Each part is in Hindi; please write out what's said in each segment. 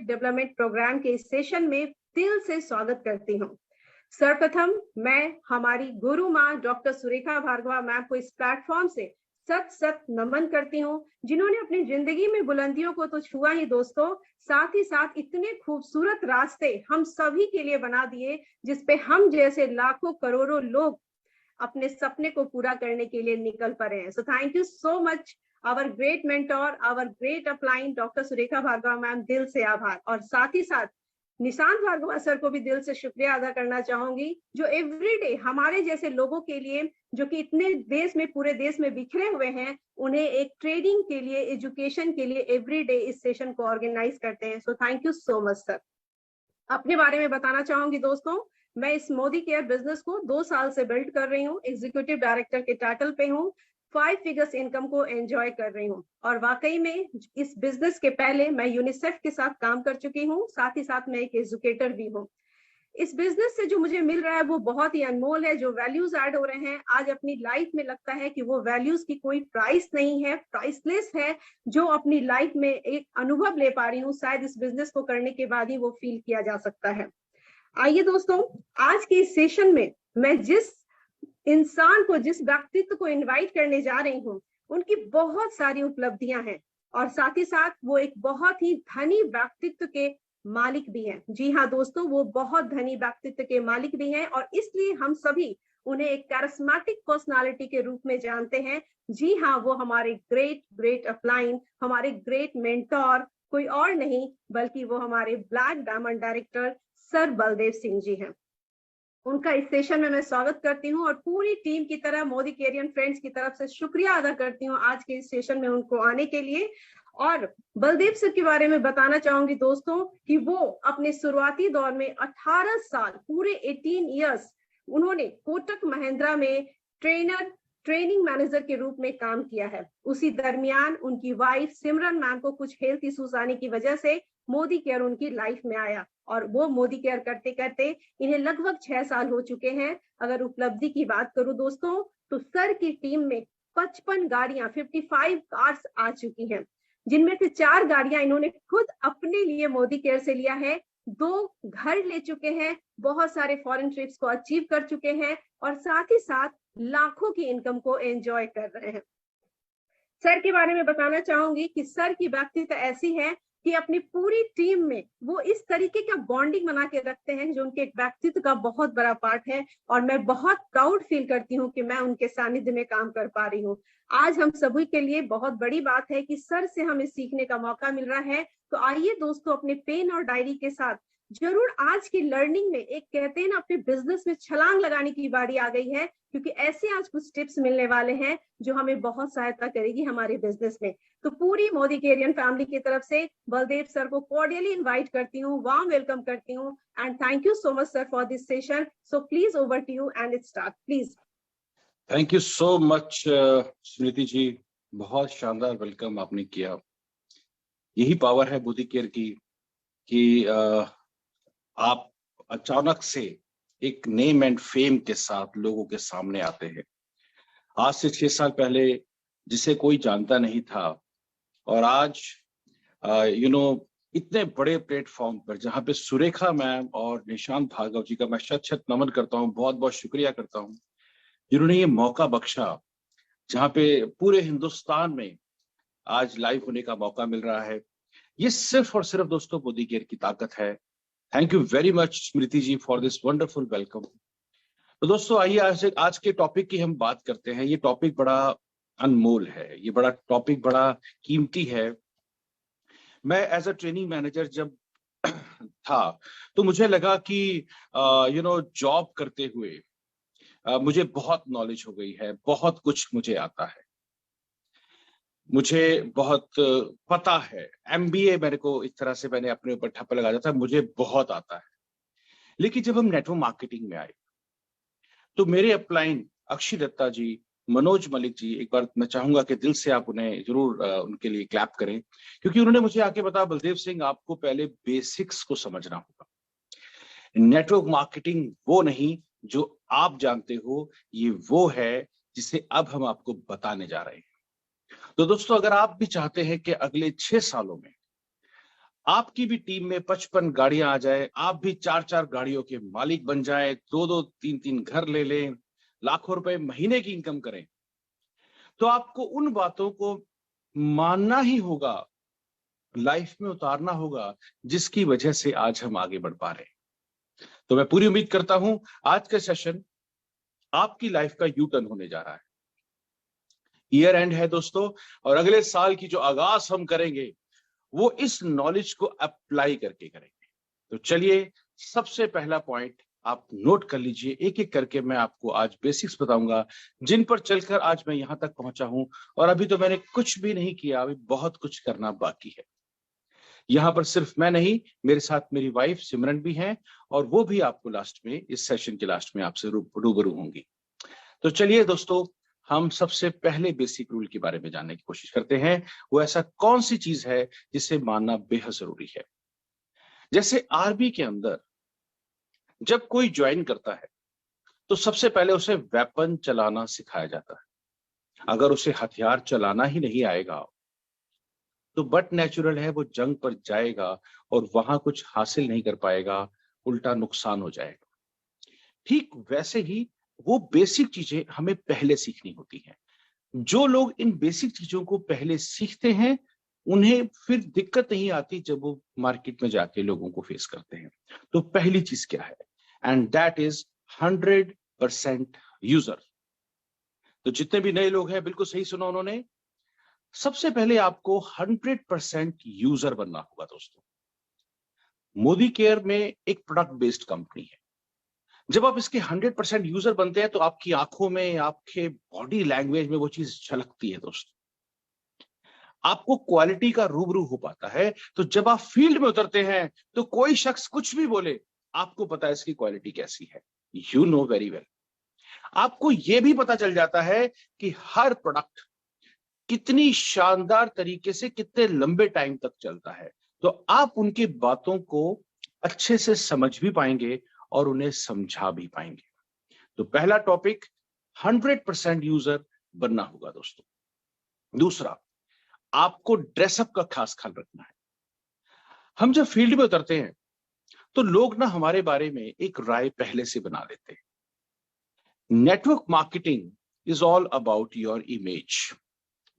डेवलपमेंट प्रोग्राम के इस सेशन में दिल से स्वागत करती हूँ। सर्वप्रथम मैं हमारी गुरु माँ डॉक्टर सुरेखा भार्गवा मैम को इस प्लेटफॉर्म से सत सत नमन करती हूँ, जिन्होंने अपनी जिंदगी में बुलंदियों को तो छुआ ही दोस्तों, साथ ही साथ इतने खूबसूरत रास्ते हम सभी के लिए बना दिए, जिसपे हम जैसे लाखों करोड़ों लोग अपने सपने को पूरा करने के लिए निकल पड़े हैं। So thank you so much our great mentor, our great upline doctor Surekha Bhargava ma'am, दिल से आभार। और साथ ही साथ निशांत भार्गवा सर को भी दिल से शुक्रिया अदा करना चाहूंगी, जो एवरीडे हमारे जैसे लोगों के लिए, जो कि इतने देश में, पूरे देश में बिखरे हुए हैं, उन्हें एक ट्रेडिंग के लिए, एजुकेशन के लिए एवरीडे इस सेशन को ऑर्गेनाइज करते हैं। So thank you so much sir. अपने बारे में बताना चाहूंगी दोस्तों, मैं इस मोदी केयर बिजनेस को 2 साल से बिल्ड कर रही हूँ, एग्जीक्यूटिव डायरेक्टर के टाइटल पे हूँ, 5 फिगर्स इनकम को एंजॉय कर रही हूँ। और वाकई में इस बिजनेस के पहले मैं यूनिसेफ के साथ काम कर चुकी हूँ, साथ ही साथ मैं एक एजुकेटर भी हूँ। इस बिजनेस से जो मुझे मिल रहा है वो बहुत ही अनमोल है। जो वैल्यूज ऐड हो रहे हैं आज अपनी लाइफ में, लगता है कि वो वैल्यूज की कोई प्राइस नहीं है, प्राइसलेस है। जो अपनी लाइफ में एक अनुभव ले पा रही हूँ, शायद इस बिजनेस को करने के बाद ही वो फील किया जा सकता है। आइए दोस्तों, आज के इस सेशन में मैं जिस इंसान को, जिस व्यक्तित्व को इनवाइट करने जा रही हूँ, उनकी बहुत सारी उपलब्धियां हैं और साथ ही साथ वो एक बहुत ही धनी व्यक्तित्व के मालिक भी हैं। जी हाँ दोस्तों, वो बहुत धनी व्यक्तित्व के मालिक भी हैं और इसलिए हम सभी उन्हें एक कैरिस्मेटिक पर्सनालिटी के रूप में जानते हैं। जी हाँ, वो हमारे ग्रेट अपलाइन, हमारे ग्रेट मेंटोर कोई और नहीं बल्कि वो हमारे black diamond director sir Baldev Singh ji हैं। उनका इस सेशन में मैं स्वागत करती हूँ और पूरी टीम की तरह, मोदी केरियन फ्रेंड्स की तरफ से शुक्रिया अदा करती हूँ आज के इस सेशन में उनको आने के लिए। और बलदेव सर के बारे में बताना चाहूंगी दोस्तों कि वो अपने शुरुआती दौर में 18 साल, पूरे 18 इयर्स उन्होंने कोटक महिंद्रा में ट्रेनिंग मैनेजर के रूप में काम किया है। उसी दरमियान उनकी वाइफ सिमरन मैम को कुछ हेल्थ इश्यूज आने की वजह से मोदी केयर उनकी लाइफ में आया और वो मोदी केयर करते करते इन्हें लगभग 6 साल हो चुके हैं। अगर उपलब्धि की बात करूं दोस्तों, तो सर की टीम में 55 गाड़ियां, 55 कार्स आ चुकी हैं, जिनमें से 4 गाड़ियां इन्होंने खुद अपने लिए मोदी केयर से लिया है, 2 घर ले चुके हैं, बहुत सारे फॉरेन ट्रिप्स को अचीव कर चुके हैं और साथ ही साथ लाखों की इनकम को एंजॉय कर रहे हैं। सर के बारे में बताना चाहूंगी कि सर की व्यक्तित्व ऐसी है कि अपनी पूरी टीम में वो इस तरीके का बॉन्डिंग बना के रखते हैं जो उनके व्यक्तित्व का बहुत बड़ा पार्ट है और मैं बहुत प्राउड फील करती हूँ कि मैं उनके सानिध्य में काम कर पा रही हूँ। आज हम सभी के लिए बहुत बड़ी बात है कि सर से हमें सीखने का मौका मिल रहा है। तो आइए दोस्तों, अपने पेन और डायरी के साथ जरूर आज की लर्निंग में, एक कहते हैं ना, अपने बिजनेस में छलांग लगाने की बारी आ गई है, क्योंकि ऐसे आज कुछ टिप्स मिलने वाले हैं जो हमें बहुत सहायता करेगी हमारे बिजनेस में। तो पूरी मोदी केरियन फैमिली की तरफ से बलदेव सर को कॉर्डियली इनवाइट करती हूँ, वार्म वेलकम करती हूँ and thank you so much sir for this session. So please over to you and it start please. Thank you so much Smriti ji, बहुत शानदार वेलकम आपने किया। यही पावर है मोदी केयर की कि आप अचानक से एक नेम एंड फेम के साथ लोगों के सामने आते हैं। आज से 6 साल पहले जिसे कोई जानता नहीं था और आज इतने बड़े प्लेटफॉर्म पर जहां पे सुरेखा मैम और निशांत भार्गव जी का मैं शत नमन करता हूं, बहुत बहुत शुक्रिया करता हूं, जिन्होंने ये मौका बख्शा, जहां पे पूरे हिंदुस्तान में आज लाइव होने का मौका मिल रहा है। ये सिर्फ और सिर्फ दोस्तों मोदी केयर की ताकत है। Thank you very much Smriti ji for this wonderful welcome. तो दोस्तों आइए आज के टॉपिक की हम बात करते हैं। ये टॉपिक बड़ा अनमोल है, ये बड़ा टॉपिक बड़ा कीमती है। मैं एज अ ट्रेनिंग मैनेजर जब था तो मुझे लगा कि जॉब करते हुए मुझे बहुत नॉलेज हो गई है, बहुत कुछ मुझे आता है, मुझे बहुत पता है। MBA मेरे को इस तरह से मैंने अपने ऊपर ठप्पा लगा दिया था, मुझे बहुत आता है। लेकिन जब हम नेटवर्क मार्केटिंग में आए तो मेरे अपलाइन अक्षय दत्ता जी, मनोज मलिक जी, एक बार मैं चाहूंगा कि दिल से आप उन्हें जरूर उनके लिए क्लैप करें, क्योंकि उन्होंने मुझे आके बताया, बलदेव सिंह आपको पहले बेसिक्स को समझना होगा। नेटवर्क मार्केटिंग वो नहीं जो आप जानते हो, ये वो है जिसे अब हम आपको बताने जा रहे हैं। तो दोस्तों, अगर आप भी चाहते हैं कि अगले 6 सालों में आपकी भी टीम में 55 गाड़ियां आ जाए, आप भी 4-4 गाड़ियों के मालिक बन जाए, 2-2 3-3 घर ले लें, लाखों रुपए महीने की इनकम करें, तो आपको उन बातों को मानना ही होगा, लाइफ में उतारना होगा, जिसकी वजह से आज हम आगे बढ़ पा रहे हैं। तो मैं पूरी उम्मीद करता हूं आज का सेशन आपकी लाइफ का यू टर्न होने जा रहा है। ईयर एंड है दोस्तों, और अगले साल की जो आगाज हम करेंगे वो इस नॉलेज को अप्लाई करके करेंगे। तो चलिए, सबसे पहला पॉइंट आप नोट कर लीजिए, एक एक करके मैं आपको आज बेसिक्स बताऊंगा, जिन पर चलकर आज मैं यहां तक पहुंचा हूं। और अभी तो मैंने कुछ भी नहीं किया, अभी बहुत कुछ करना बाकी है। यहां पर सिर्फ मैं नहीं, मेरे साथ मेरी वाइफ सिमरन भी हैं, और वो भी आपको लास्ट में, इस सेशन के लास्ट में आपसे रूबरू होंगी। तो चलिए दोस्तों, हम सबसे पहले बेसिक रूल के बारे में जानने की कोशिश करते हैं। वो ऐसा कौन सी चीज है जिसे मानना बेहद जरूरी है। जैसे आर्मी के अंदर जब कोई ज्वाइन करता है तो सबसे पहले उसे वेपन चलाना सिखाया जाता है। अगर उसे हथियार चलाना ही नहीं आएगा तो बट नेचुरल है वो जंग पर जाएगा और वहां कुछ हासिल नहीं कर पाएगा, उल्टा नुकसान हो जाएगा। ठीक वैसे ही वो बेसिक चीजें हमें पहले सीखनी होती हैं। जो लोग इन बेसिक चीजों को पहले सीखते हैं उन्हें फिर दिक्कत नहीं आती जब वो मार्केट में जाके लोगों को फेस करते हैं। तो पहली चीज क्या है? And that is 100% user. तो जितने भी नए लोग हैं, बिल्कुल सही सुना उन्होंने, सबसे पहले आपको 100% यूजर बनना होगा दोस्तों। मोदी केयर में एक प्रोडक्ट बेस्ड कंपनी है। जब आप इसके 100% यूजर बनते हैं तो आपकी आंखों में, आपके बॉडी लैंग्वेज में वो चीज झलकती है दोस्तों। आपको क्वालिटी का रूबरू हो पाता है। तो जब आप फील्ड में उतरते हैं तो कोई शख्स कुछ भी बोले, आपको पता है इसकी क्वालिटी कैसी है। You know very well. आपको यह भी पता चल जाता है कि हर प्रोडक्ट कितनी शानदार तरीके से कितने लंबे टाइम तक चलता है। तो आप उनकी बातों को अच्छे से समझ भी पाएंगे और उन्हें समझा भी पाएंगे। तो पहला टॉपिक 100% यूजर बनना होगा दोस्तों। दूसरा, आपको ड्रेसअप का खास ख्याल रखना है। हम जब फील्ड में उतरते हैं तो लोग ना हमारे बारे में एक राय पहले से बना लेते हैं। Network marketing is all about your image,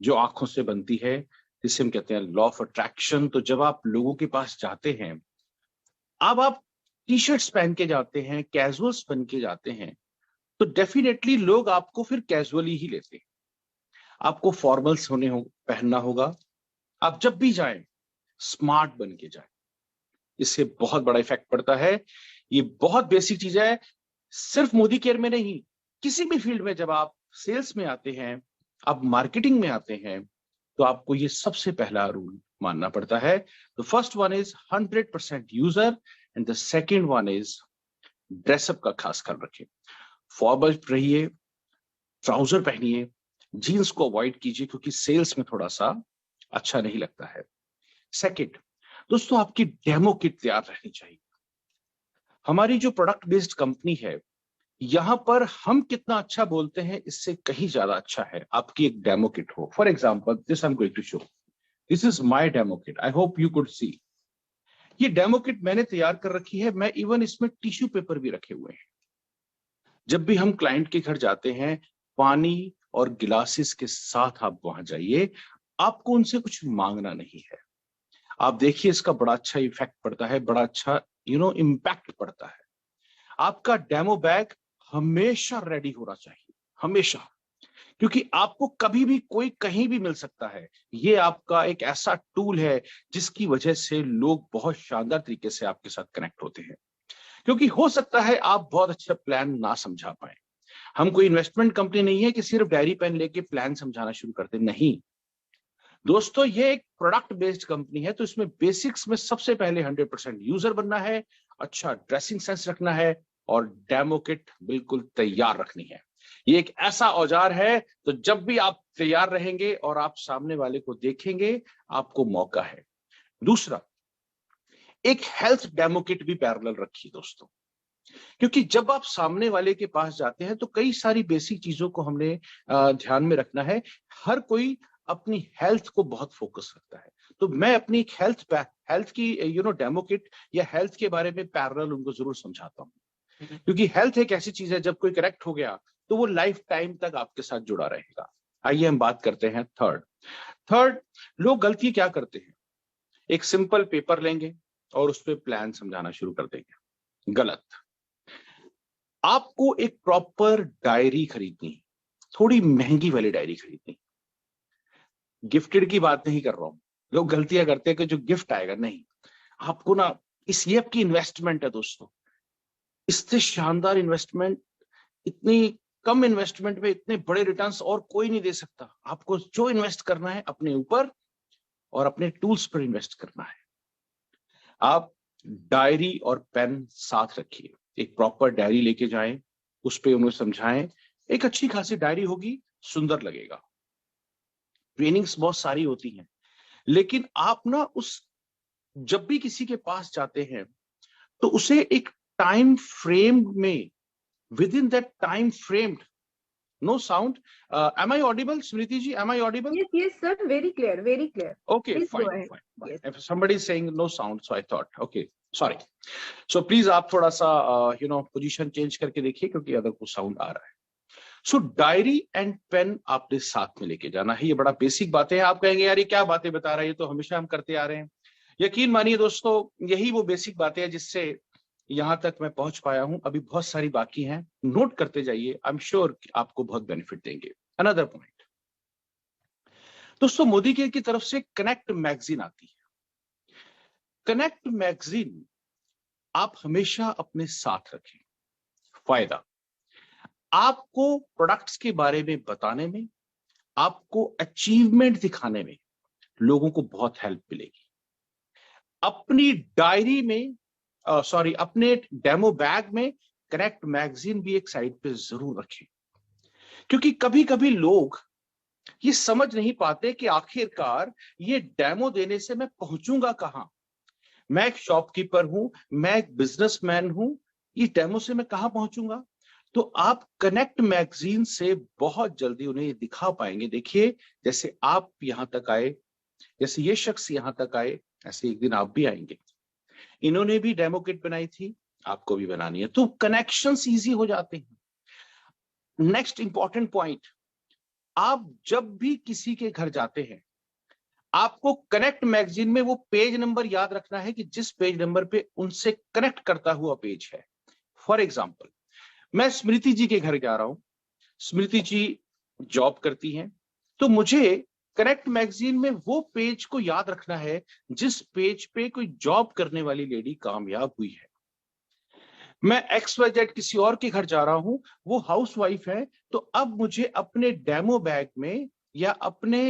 जो आंखों से बनती है, जिसे हम कहते हैं लॉ ऑफ अट्रैक्शन। तो जब आप लोगों के पास जाते हैं, अब आप टी शर्ट्स पहन के जाते हैं, कैजुअल्स पहन के जाते हैं, तो डेफिनेटली लोग आपको फिर कैजुअली ही लेते हैं। आपको फॉर्मल्स पहनना होगा। आप जब भी जाएं स्मार्ट बन के जाएं। इससे बहुत बड़ा इफेक्ट पड़ता है। ये बहुत बेसिक चीज है, सिर्फ मोदी केयर में नहीं, किसी भी फील्ड में जब आप सेल्स में आते हैं, आप मार्केटिंग में आते हैं, तो आपको ये सबसे पहला रूल मानना पड़ता है। तो first one is 100% user and the second one is dress up का खास ख्याल रखें। फॉर्मल रहिए, ट्राउजर पहनिए, जीन्स को अवॉइड कीजिए क्योंकि सेल्स में थोड़ा सा अच्छा नहीं लगता है। सेकेंड दोस्तों, आपकी डेमो किट तैयार रहनी चाहिए। हमारी जो प्रोडक्ट बेस्ड कंपनी है, यहां पर हम कितना अच्छा बोलते हैं इससे कहीं ज्यादा अच्छा है आपकी एक डेमो किट हो। For example, this I am going to show, this is my demo kit, I hope you could see. ये डेमो किट मैंने तैयार कर रखी है। मैं इवन इसमें टिश्यू पेपर भी रखे हुए हैं। जब भी हम क्लाइंट के घर जाते हैं, पानी और गिलासेस के साथ आप वहां जाइए, आपको उनसे कुछ मांगना नहीं है। आप देखिए इसका बड़ा अच्छा इफेक्ट पड़ता है, बड़ा अच्छा इम्पैक्ट पड़ता है। आपका डेमो बैग हमेशा रेडी होना चाहिए, हमेशा, क्योंकि आपको कभी भी कोई कहीं भी मिल सकता है। ये आपका एक ऐसा टूल है जिसकी वजह से लोग बहुत शानदार तरीके से आपके साथ कनेक्ट होते हैं। क्योंकि हो सकता है आप बहुत अच्छा प्लान ना समझा पाए। हम कोई इन्वेस्टमेंट कंपनी नहीं है कि सिर्फ डायरी पेन लेके प्लान समझाना शुरू करते, नहीं दोस्तों, ये एक प्रोडक्ट बेस्ड कंपनी है। तो इसमें बेसिक्स में सबसे पहले 100% यूजर बनना है, अच्छा ड्रेसिंग सेंस रखना है और डेमो किट बिल्कुल तैयार रखनी है। ये एक ऐसा औजार है, तो जब भी आप तैयार रहेंगे और आप सामने वाले को देखेंगे, आपको मौका है। दूसरा, एक हेल्थ डेमो किट भी पैरेलल रखिए दोस्तों, क्योंकि जब आप सामने वाले के पास जाते हैं तो कई सारी बेसिक चीजों को हमने ध्यान में रखना है। हर कोई अपनी हेल्थ को बहुत फोकस रखता है, तो मैं अपनी एक हेल्थ की डेमो किट या हेल्थ के बारे में पैरेलल उनको जरूर समझाता हूँ, क्योंकि हेल्थ एक ऐसी चीज है जब कोई करेक्ट हो गया तो वो लाइफ टाइम तक आपके साथ जुड़ा रहेगा। आइए हम बात करते हैं थर्ड, लोग गलती क्या करते हैं, एक सिंपल पेपर लेंगे और उस पर प्लान समझाना शुरू कर देंगे। गलत। आपको एक प्रॉपर डायरी खरीदनी, थोड़ी महंगी वाली डायरी खरीदनी। गिफ्टेड की बात नहीं कर रहा हूं, लोग गलतियां करते हैं कि जो गिफ्ट आएगा, नहीं, आपको ना ये आपकी इन्वेस्टमेंट है दोस्तों, इससे शानदार इन्वेस्टमेंट, इतनी कम इन्वेस्टमेंट में इतने बड़े रिटर्न्स और कोई नहीं दे सकता। आपको जो इन्वेस्ट करना है अपने ऊपर और अपने टूल्स पर इन्वेस्ट करना है। आप डायरी और पेन साथ रखिए, एक प्रॉपर डायरी लेके जाएं, उस पे उन्हें समझाएं। एक अच्छी खासी डायरी होगी, सुंदर लगेगा। ट्रेनिंग्स बहुत सारी होती हैं, लेकिन आप ना जब भी किसी के पास जाते हैं तो उसे एक टाइम फ्रेम में, with in that time frame, no sound, am I audible, Smriti ji? Am I audible? Yes sir, very clear. Okay, Please fine. Yes. If somebody is saying no sound, so I thought, okay, sorry. So please आप थोड़ा सा पोजीशन चेंज करके देखिए, क्योंकि अगर कुछ साउंड आ रहा है। सो डायरी एंड पेन आपने साथ में लेके जाना है। ये बड़ा बेसिक बातें हैं। आप कहेंगे यार ये क्या बातें बता रहा है, ये तो हमेशा हम करते आ रहे हैं। यकीन मानिए दोस्तों, यही वो बेसिक बातें हैं जिससे यहां तक मैं पहुंच पाया हूं। अभी बहुत सारी बाकी हैं, नोट करते जाइए, आई एम श्योर आपको बहुत बेनिफिट देंगे। अनदर पॉइंट दोस्तों, मोदी केयर की तरफ से कनेक्ट मैगजीन आती है। कनेक्ट मैगजीन आप हमेशा अपने साथ रखें। फायदा, आपको प्रोडक्ट्स के बारे में बताने में, आपको अचीवमेंट दिखाने में लोगों को बहुत हेल्प मिलेगी। अपनी डायरी में अपने डेमो बैग में कनेक्ट मैगजीन भी एक साइड पे जरूर रखें, क्योंकि कभी कभी लोग ये समझ नहीं पाते कि आखिरकार ये डेमो देने से मैं पहुंचूंगा कहां। मैं एक शॉपकीपर हूं, मैं एक बिजनेसमैन हूं, ये डेमो से मैं कहां पहुंचूंगा। तो आप कनेक्ट मैगजीन से बहुत जल्दी उन्हें ये दिखा पाएंगे। देखिए, जैसे आप यहां तक आए, जैसे ये शख्स यहां तक आए, ऐसे एक दिन आप भी आएंगे। इन्होंने भी डेमो किट बनाई थी, आपको भी बनानी है, तो कनेक्शंस इजी हो जाते हैं। नेक्स्ट इंपॉर्टेंट पॉइंट, आप जब भी किसी के घर जाते हैं, आपको कनेक्ट मैगजीन में वो पेज नंबर याद रखना है कि जिस पेज नंबर पे उनसे कनेक्ट करता हुआ पेज है। फॉर एग्जाम्पल, मैं स्मृति जी के घर जा रहा हूं, स्मृति जी जॉब करती हैं, तो मुझे कनेक्ट मैगजीन में वो पेज को याद रखना है जिस पेज पे कोई जॉब करने वाली लेडी कामयाब हुई है। मैं XYZ किसी और के घर जा रहा हूं, वो हाउसवाइफ है, तो अब मुझे अपने डेमो बैग में या अपने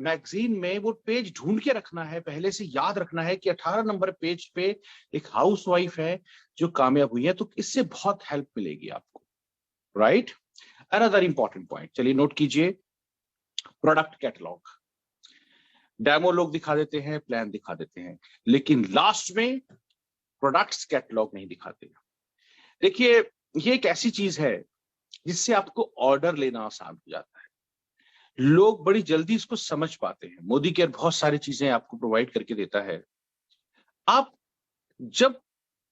मैगजीन में वो पेज ढूंढ के रखना है, पहले से याद रखना है कि 18 नंबर पेज पे एक हाउसवाइफ है जो कामयाब हुई है। तो इससे बहुत हेल्प मिलेगी आपको, राइट। अनदर इंपॉर्टेंट पॉइंट, चलिए नोट कीजिए, प्रोडक्ट कैटलॉग। डेमो लोग दिखा देते हैं, प्लान दिखा देते हैं, लेकिन लास्ट में प्रोडक्ट्स कैटलॉग नहीं दिखाते। देखिए, ये एक ऐसी चीज है जिससे आपको ऑर्डर लेना आसान हो जाता है। लोग बड़ी जल्दी इसको समझ पाते हैं। मोदी केयर बहुत सारी चीजें आपको प्रोवाइड करके देता है। आप जब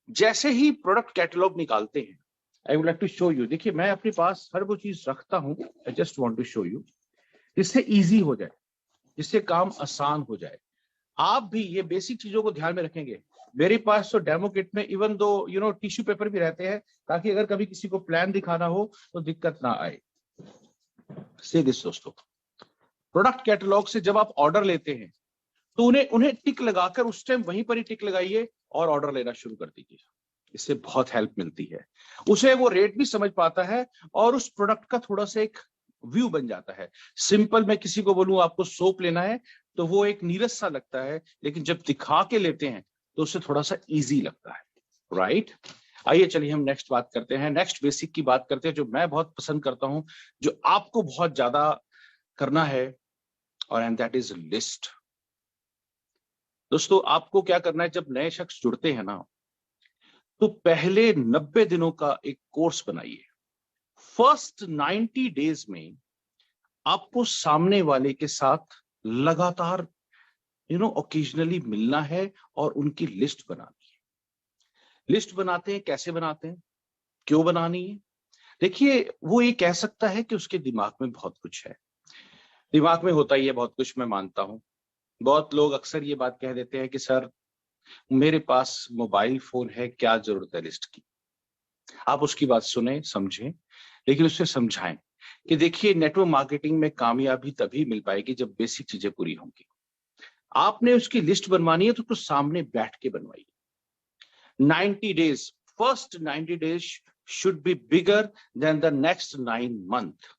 जैसे ही प्रोडक्ट कैटलॉग निकालते हैं, I would like to show you, देखिए मैं अपने पास हर वो चीज रखता हूं, I just want to show you, जिससे इजी हो जाए, जिससे काम आसान हो जाए। आप भी ये बेसिक चीजों को ध्यान में रखेंगे। मेरे पास तो डेमो किट में इवन दो टिश्यू पेपर भी रहते हैं, ताकि अगर कभी किसी को प्लान दिखाना हो तो दिक्कत ना आए। से दिस दोस्तों, प्रोडक्ट कैटलॉग से जब आप ऑर्डर लेते हैं तो उन्हें टिक लगाकर उस टाइम वहीं पर ही टिक लगाइए और ऑर्डर लेना शुरू कर दीजिए। इससे बहुत हेल्प मिलती है। उसे वो रेट भी समझ पाता है और उस प्रोडक्ट का थोड़ा सा एक व्यू बन जाता है। सिंपल मैं किसी को बोलूं आपको सोप लेना है तो वो एक नीरस सा लगता है, लेकिन जब दिखा के लेते हैं तो उससे थोड़ा सा इजी लगता है, राइट। आइए चलिए हम नेक्स्ट बात करते हैं, नेक्स्ट बेसिक की बात करते हैं, जो मैं बहुत पसंद करता हूं, जो आपको बहुत ज्यादा करना है, और एंड दैट इज लिस्ट। दोस्तों, आपको क्या करना है, जब नए शख्स जुड़ते हैं ना, तो पहले 90 दिनों का एक कोर्स बनाइए। फर्स्ट 90 डेज में आपको सामने वाले के साथ लगातार ओकेजनली मिलना है और उनकी लिस्ट बनानी है। लिस्ट बनाते हैं, कैसे बनाते हैं, क्यों बनानी है? देखिए, वो ये कह सकता है कि उसके दिमाग में बहुत कुछ है। दिमाग में होता ही है बहुत कुछ, मैं मानता हूं। बहुत लोग अक्सर ये बात कह देते हैं कि सर मेरे पास मोबाइल फोन है, क्या जरूरत है लिस्ट की। आप उसकी बात सुने, समझें, लेकिन उससे समझाएं कि देखिए, नेटवर्क मार्केटिंग में कामयाबी तभी मिल पाएगी जब बेसिक चीजें पूरी होंगी। आपने उसकी लिस्ट बनवानी है तो उसको सामने बैठ के बनवाइए। 90 days, first 90 days should be bigger than the next 9 month।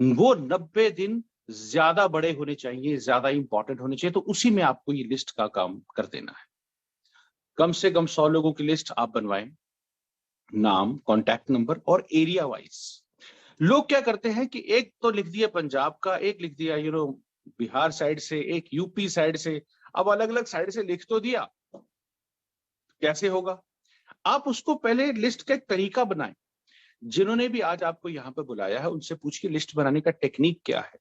वो 90 दिन ज्यादा बड़े होने चाहिए, ज्यादा इंपॉर्टेंट होने चाहिए, तो उसी में आपको ये लिस्ट का काम कर देना है। कम से कम 100 लोगों की लिस्ट आप बनवाएं, नाम, कॉन्टैक्ट नंबर और एरिया वाइज। लोग क्या करते हैं कि एक तो लिख दिया पंजाब का, एक लिख दिया बिहार साइड से, एक यूपी साइड से। अब अलग अलग साइड से लिख तो दिया, कैसे होगा? आप उसको पहले लिस्ट का एक तरीका बनाएं। जिन्होंने भी आज आपको यहाँ पे बुलाया है उनसे पूछिए लिस्ट बनाने का टेक्निक क्या है,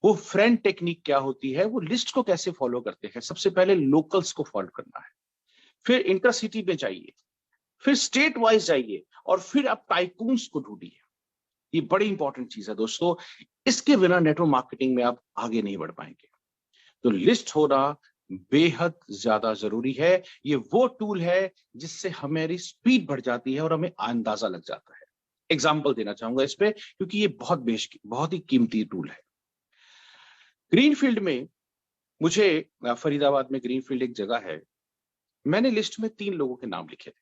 वो फ्रेंड टेक्निक क्या होती है, वो लिस्ट को कैसे फॉलो करते हैं। सबसे पहले लोकल्स को फॉलो करना है, फिर इंटरसिटी में जाइए, फिर स्टेट वाइज जाइए, और फिर आप टाइकून्स को ढूंढिए। ये बड़ी इंपॉर्टेंट चीज है दोस्तों, इसके बिना नेटवर्क मार्केटिंग में आप आगे नहीं बढ़ पाएंगे। तो लिस्ट होना बेहद ज्यादा जरूरी है। ये वो टूल है जिससे हमारी स्पीड बढ़ जाती है और हमें अंदाजा लग जाता है। एग्जाम्पल देना चाहूंगा इस पे, क्योंकि ये बहुत ही कीमती टूल है। ग्रीनफील्ड में, मुझे फरीदाबाद में ग्रीनफील्ड एक जगह है, मैंने लिस्ट में 3 लोगों के नाम लिखे थे।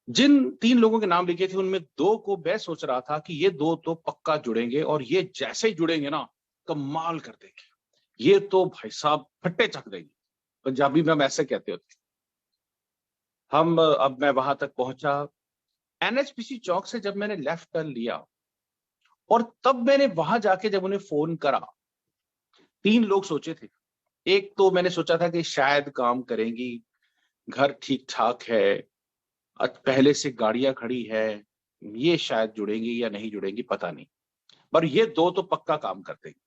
जिन 3 लोगों के नाम लिखे थे उनमें 2 को मैं सोच रहा था कि ये 2 तो पक्का जुड़ेंगे, और ये जैसे ही जुड़ेंगे ना कमाल कर देंगे, ये तो भाई साहब फट्टे चक देंगे। पंजाबी में हम ऐसे कहते होते। अब मैं वहां तक पहुंचा, एनएचपीसी चौक से जब मैंने लेफ्ट टर्न लिया और तब मैंने वहां जाके जब उन्हें फोन करा, 3 लोग सोचे थे। एक तो मैंने सोचा था कि शायद काम करेंगी, घर ठीक ठाक है, पहले से गाड़ियां खड़ी है, ये शायद जुड़ेंगी या नहीं जुड़ेंगी पता नहीं, पर ये 2 तो पक्का काम कर देंगे।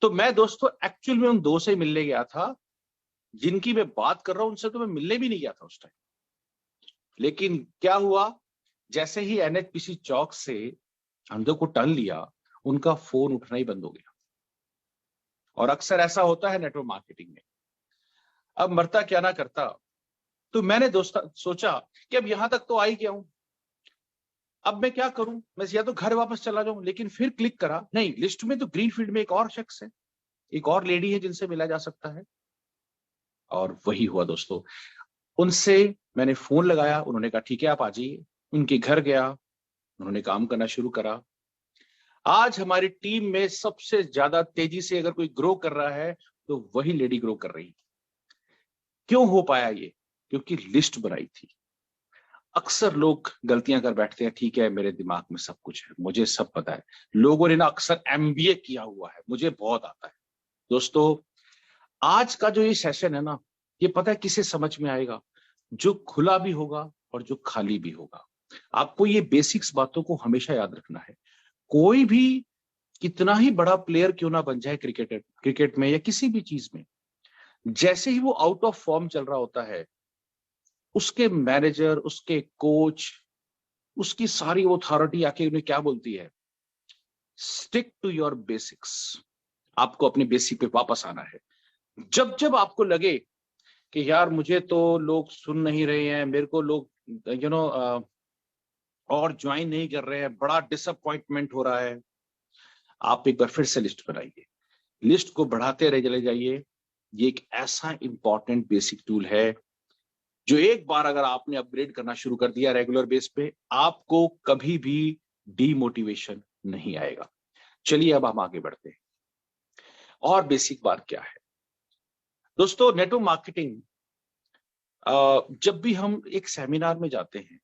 तो मैं दोस्तों एक्चुअल में उन 2 से मिलने गया था, जिनकी मैं बात कर रहा हूं उनसे तो मैं मिलने भी नहीं गया था उस टाइम। लेकिन क्या हुआ, जैसे ही एनएचपीसी चौक से अंदर को टर्न लिया, उनका फोन उठना ही बंद हो गया। और अक्सर ऐसा होता है नेटवर्क मार्केटिंग में। अब मरता क्या ना करता, तो मैंने सोचा कि अब यहां तक तो आ ही गया हूं, अब मैं क्या करूं, मैं या तो घर वापस चला जाऊं। लेकिन फिर क्लिक करा, नहीं, लिस्ट में तो ग्रीनफील्ड में एक और शख्स है, एक और लेडी है जिनसे मिला जा सकता है। और वही हुआ दोस्तों, उनसे मैंने फोन लगाया, उन्होंने कहा ठीक है आप आ जाइए। उनके घर गया, उन्होंने काम करना शुरू करा। आज हमारी टीम में सबसे ज्यादा तेजी से अगर कोई ग्रो कर रहा है तो वही लेडी ग्रो कर रही है। क्यों हो पाया ये? क्योंकि लिस्ट बनाई थी। अक्सर लोग गलतियां कर बैठते हैं, ठीक है मेरे दिमाग में सब कुछ है, मुझे सब पता है। लोगों ने ना अक्सर एमबीए किया हुआ है, मुझे बहुत आता है। दोस्तों, आज का जो ये सेशन है ना, ये पता है किसे समझ में आएगा? जो खुला भी होगा और जो खाली भी होगा। आपको ये बेसिक्स बातों को हमेशा याद रखना है। कोई भी कितना ही बड़ा प्लेयर क्यों ना बन जाए क्रिकेट में या किसी भी चीज में, जैसे ही वो आउट ऑफ फॉर्म चल रहा होता है, उसके मैनेजर, उसके कोच, उसकी सारी अथॉरिटी आके उन्हें क्या बोलती है? Stick to your basics. आपको अपने बेसिक पे वापस आना है। जब जब आपको लगे कि यार मुझे तो लोग सुन नहीं रहे हैं, मेरे को लोग और ज्वाइन नहीं कर रहे हैं, बड़ा डिसअपॉइंटमेंट हो रहा है, आप एक बार फिर से लिस्ट बनाइए, लिस्ट को बढ़ाते रह चले जाइए। ये एक ऐसा इंपॉर्टेंट बेसिक टूल है जो एक बार अगर आपने अपग्रेड करना शुरू कर दिया रेगुलर बेस पे, आपको कभी भी डीमोटिवेशन नहीं आएगा। चलिए अब हम आगे बढ़ते हैं। और बेसिक बात क्या है दोस्तों? नेटवर्क मार्केटिंग, जब भी हम एक सेमिनार में जाते हैं,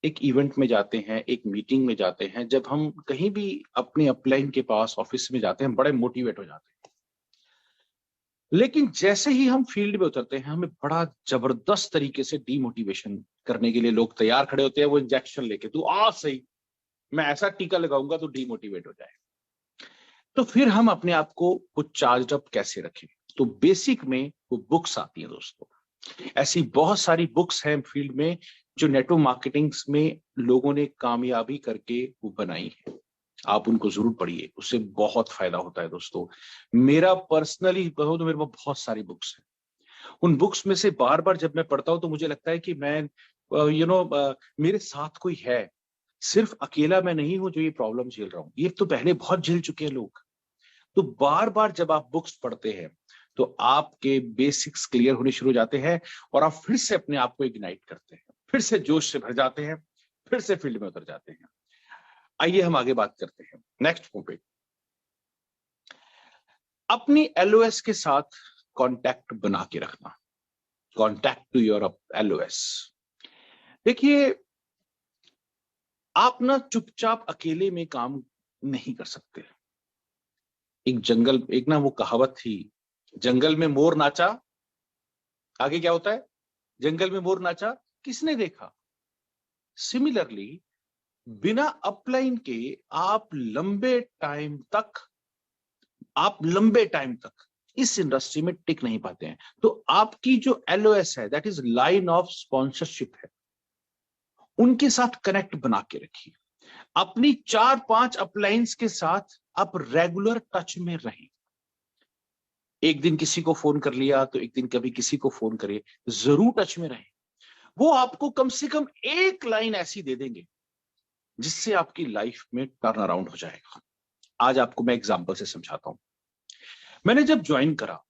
एक इवेंट में जाते हैं, एक मीटिंग में जाते हैं, जब हम कहीं भी अपने अपलाइन के पास ऑफिस में जाते हैं, बड़े मोटिवेट हो जाते हैं। लेकिन जैसे ही हम फील्ड में उतरते हैं, हमें बड़ा जबरदस्त तरीके से डीमोटिवेशन करने के लिए लोग तैयार खड़े होते हैं। वो इंजेक्शन लेके, तू आ सही, मैं ऐसा टीका लगाऊंगा तो डीमोटिवेट हो जाए। तो फिर हम अपने आप को चार्ज अप कैसे रखें? तो बेसिक में वो बुक्स आती हैं दोस्तों। ऐसी बहुत सारी बुक्स हैं फील्ड में जो नेटवर्क मार्केटिंग में लोगों ने कामयाबी करके वो बनाई है। आप उनको जरूर पढ़िए, उससे बहुत फायदा होता है दोस्तों। मेरा पर्सनली कहो तो मेरे पास बहुत सारी बुक्स हैं। उन बुक्स में से बार बार जब मैं पढ़ता हूं तो मुझे लगता है कि मैं मेरे साथ कोई है, सिर्फ अकेला मैं नहीं हूं जो ये प्रॉब्लम झेल रहा हूं, ये तो पहले बहुत झेल चुके हैं लोग। तो बार बार जब आप बुक्स पढ़ते हैं तो आपके बेसिक्स क्लियर होने शुरू हो जाते हैं और आप फिर से अपने आप को इग्नाइट करते हैं, फिर से जोश से भर जाते हैं, फिर से फील्ड में उतर जाते हैं। आइए हम आगे बात करते हैं नेक्स्ट पे। अपनी एलओएस के साथ कांटेक्ट बना के रखना, कांटेक्ट टू योर एलओएस। देखिए, आप ना चुपचाप अकेले में काम नहीं कर सकते। एक ना वो कहावत थी, जंगल में मोर नाचा, आगे क्या होता है? जंगल में मोर नाचा किसने देखा। सिमिलरली बिना अपलाइन के आप लंबे टाइम तक इस इंडस्ट्री में टिक नहीं पाते हैं। तो आपकी जो एलओएस है, that is line of sponsorship है, उनके साथ कनेक्ट बना के रखिए। अपनी 4-5 अपलाइंस के साथ आप रेगुलर टच में रहें। एक दिन किसी को फोन कर लिया तो एक दिन कभी किसी को फोन करिए, जरूर टच में रहें। वो आपको कम से कम एक लाइन ऐसी दे देंगे जिससे आपकी लाइफ में टर्न अराउंड हो जाएगा। आज आपको मैं एग्जांपल से समझाता हूं। मैंने जब ज्वाइन करा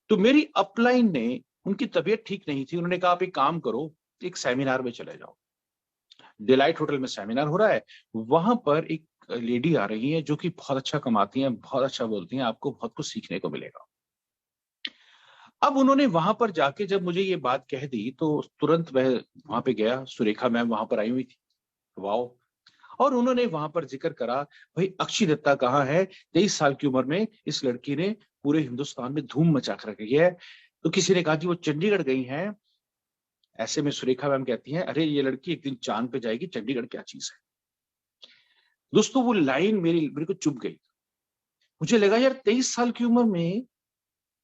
तो मेरी अपलाइन ने, उनकी तबीयत ठीक नहीं थी, उन्होंने कहा आप एक काम करो, एक सेमिनार में चले जाओ। डिलाइट होटल में सेमिनार हो रहा है, वहां पर एक लेडी आ रही है जो कि बहुत अच्छा कमाती हैं, बहुत अच्छा बोलती हैं, आपको बहुत कुछ सीखने को मिलेगा। अब उन्होंने वहां पर जाके जब मुझे ये बात कह दी तो तुरंत वह वहां पे गया। सुरेखा मैम वहां पर आई हुई थी, वाओ। और उन्होंने वहां पर जिक्र करा, भाई अक्षी दत्ता कहाँ है, 23 साल की उम्र में इस लड़की ने पूरे हिंदुस्तान में धूम मचा कर रखी है। तो किसी ने कहा कि वो चंडीगढ़ गई हैं। ऐसे में सुरेखा मैम कहती हैं, अरे ये लड़की एक दिन चांद पे जाएगी, चंडीगढ़ क्या चीज है। दोस्तों वो लाइन मेरे को चुभ गई। मुझे लगा यार 23 साल की उम्र में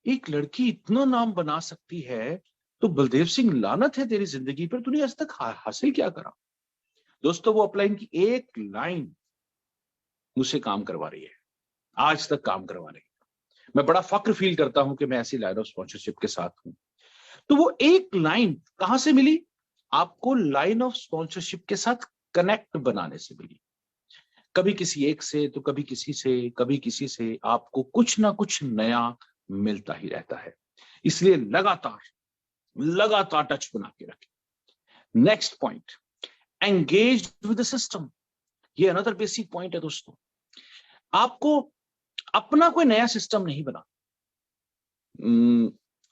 एक लड़की इतना नाम बना सकती है, तो बलदेव सिंह लानत है तेरी जिंदगी पर, तूने आज तक हासिल क्या करा। दोस्तों वो अपलाइन की एक लाइन मुझसे काम करवा रही है, आज तक काम करवा रही है। मैं बड़ा फक्र फील करता हूं कि मैं ऐसी लाइन ऑफ स्पॉन्सरशिप के साथ हूं। तो वो एक लाइन कहां से मिली? आपको लाइन ऑफ स्पॉन्सरशिप के साथ कनेक्ट बनाने से मिली। कभी किसी एक से तो कभी किसी से, कभी किसी से आपको कुछ ना कुछ नया मिलता ही रहता है। इसलिए लगातार टच बना के रखें। Next point, engage with the system. ये अनदर बेसिक पॉइंट है दोस्तों। आपको अपना कोई नया सिस्टम नहीं बना।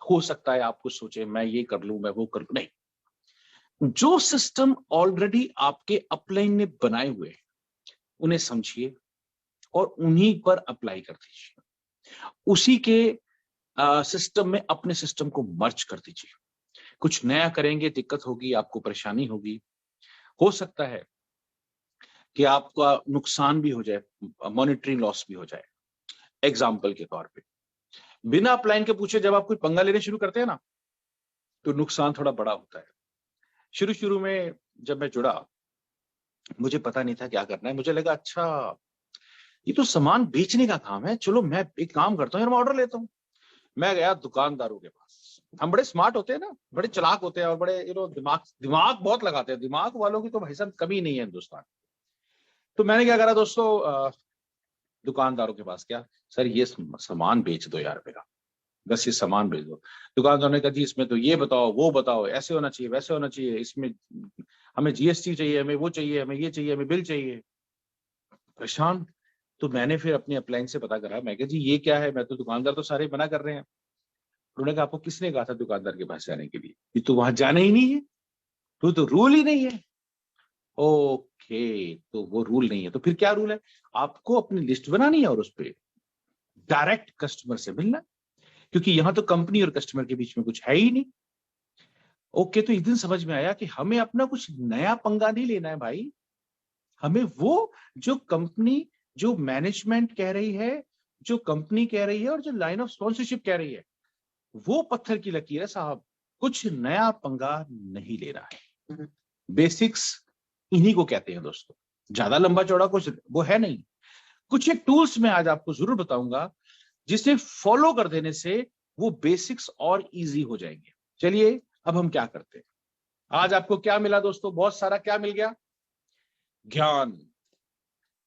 हो सकता है आप कुछ सोचे मैं ये कर लूं, मैं वो कर लूं, नहीं। जो सिस्टम ऑलरेडी आपके अपलाइन ने बनाए हुए उन्हें समझिए और उन्हीं पर अप्लाई कर दीजिए। उसी के सिस्टम में अपने सिस्टम को मर्ज कर दीजिए। कुछ नया करेंगे दिक्कत होगी, आपको परेशानी होगी, हो सकता है कि आपका नुकसान भी हो जाए, मॉनिटरी लॉस भी हो जाए। एग्जाम्पल के तौर पे, बिना अपलाइन के पूछे जब आप कोई पंगा लेने शुरू करते हैं ना, तो नुकसान थोड़ा बड़ा होता है। शुरू में जब मैं जुड़ा, मुझे पता नहीं था क्या करना है। मुझे लगा अच्छा ये तो सामान बेचने का काम है, चलो मैं एक काम करता हूँ यार, मैं ऑर्डर लेता हूँ। मैं गया दुकानदारों के पास। हम बड़े स्मार्ट होते हैं ना, बड़े चालाक होते हैं और बड़े दिमाग बहुत लगाते हैं। दिमाग वालों की तो भाई साहब कमी नहीं है हिंदुस्तान। तो मैंने क्या करा दोस्तों, दुकानदारों के पास क्या, सर ये सामान बेच दो यार मेरा, बस ये सामान बेच दो। दुकानदार ने कहा जी इसमें तो ये बताओ वो बताओ, ऐसे होना चाहिए वैसे होना चाहिए, इसमें हमें जीएसटी चाहिए, हमें वो चाहिए, हमें ये चाहिए, हमें बिल चाहिए। परेशान। तो मैंने फिर अपने अपलाइन से पता करा, मैं कहा जी ये क्या है, मैं तो दुकानदार तो सारे मना कर रहे हैं। उन्होंने कहा आपको किसने कहा था दुकानदार के पास जाने के लिए, ये तो वहां जाना ही नहीं है, तो रूल ही नहीं है। ओके, तो वो रूल नहीं है तो फिर क्या रूल है? आपको अपनी लिस्ट बनानी है और उस पर डायरेक्ट कस्टमर से मिलना, क्योंकि यहां तो कंपनी और कस्टमर के बीच में कुछ है ही नहीं। ओके, तो इस दिन समझ में आया कि हमें अपना कुछ नया पंगा नहीं लेना है भाई। हमें वो जो कंपनी, जो मैनेजमेंट कह रही है, जो कंपनी कह रही है और जो लाइन ऑफ स्पॉन्सरशिप कह रही है वो पत्थर की लकीर है साहब, कुछ नया पंगा नहीं ले रहा है। बेसिक्स इन्हीं को कहते हैं दोस्तों, ज्यादा लंबा चौड़ा कुछ वो है नहीं। कुछ एक टूल्स मैं आज आपको जरूर बताऊंगा जिसे फॉलो कर देने से वो बेसिक्स और इजी हो जाएंगे। चलिए अब हम क्या करते हैं, आज आपको क्या मिला दोस्तों, बहुत सारा क्या मिल गया, ज्ञान।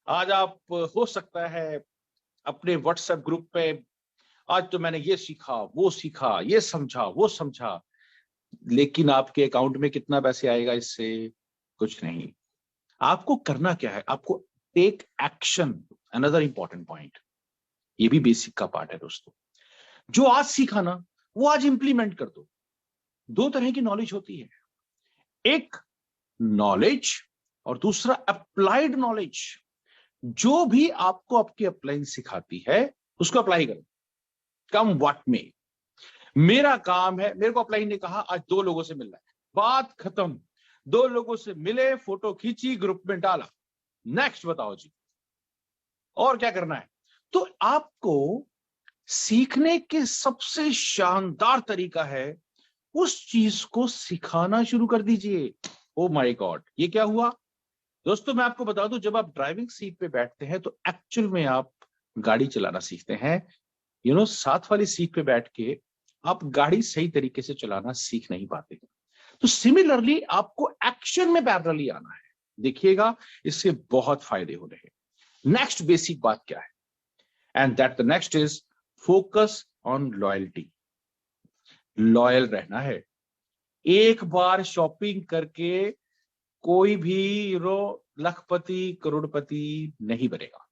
आज आप हो सकता है अपने व्हाट्सएप ग्रुप पे आज तो मैंने ये सीखा, वो सीखा, ये समझा, वो समझा, लेकिन आपके अकाउंट में कितना पैसे आएगा इससे? कुछ नहीं। आपको करना क्या है, आपको take action, another important point, ये भी बेसिक का पार्ट है दोस्तों। जो आज सीखा ना वो आज इंप्लीमेंट कर दो। दो तरह की नॉलेज होती है, एक नॉलेज और दूसरा अप्लाइड नॉलेज। जो भी आपको आपकी अपलाइन सिखाती है उसको अप्लाई करो, कम व्हाट में। मेरा काम है, मेरे को अपलाइन ने कहा आज 2 लोगों से मिलना है, बात खत्म। 2 लोगों से मिले, फोटो खींची, ग्रुप में डाला, नेक्स्ट बताओ जी और क्या करना है। तो आपको सीखने के सबसे शानदार तरीका है उस चीज को सिखाना शुरू कर दीजिए। ओ माय गॉड, ये क्या हुआ दोस्तों? मैं आपको बता दूं, जब आप ड्राइविंग सीट पे बैठते हैं तो एक्चुअल में आप गाड़ी चलाना सीखते हैं। साथ वाली सीट पे बैठ के आप गाड़ी सही तरीके से चलाना सीख नहीं पाते। तो सिमिलरली आपको एक्शन में पैरेलली आना है। देखिएगा इससे बहुत फायदे हो रहे हैं। नेक्स्ट बेसिक बात क्या है, and that the next is focus on loyalty. Loyal रहना है। एक बार शॉपिंग करके कोई भी लखपति करोड़पति नहीं बनेगा।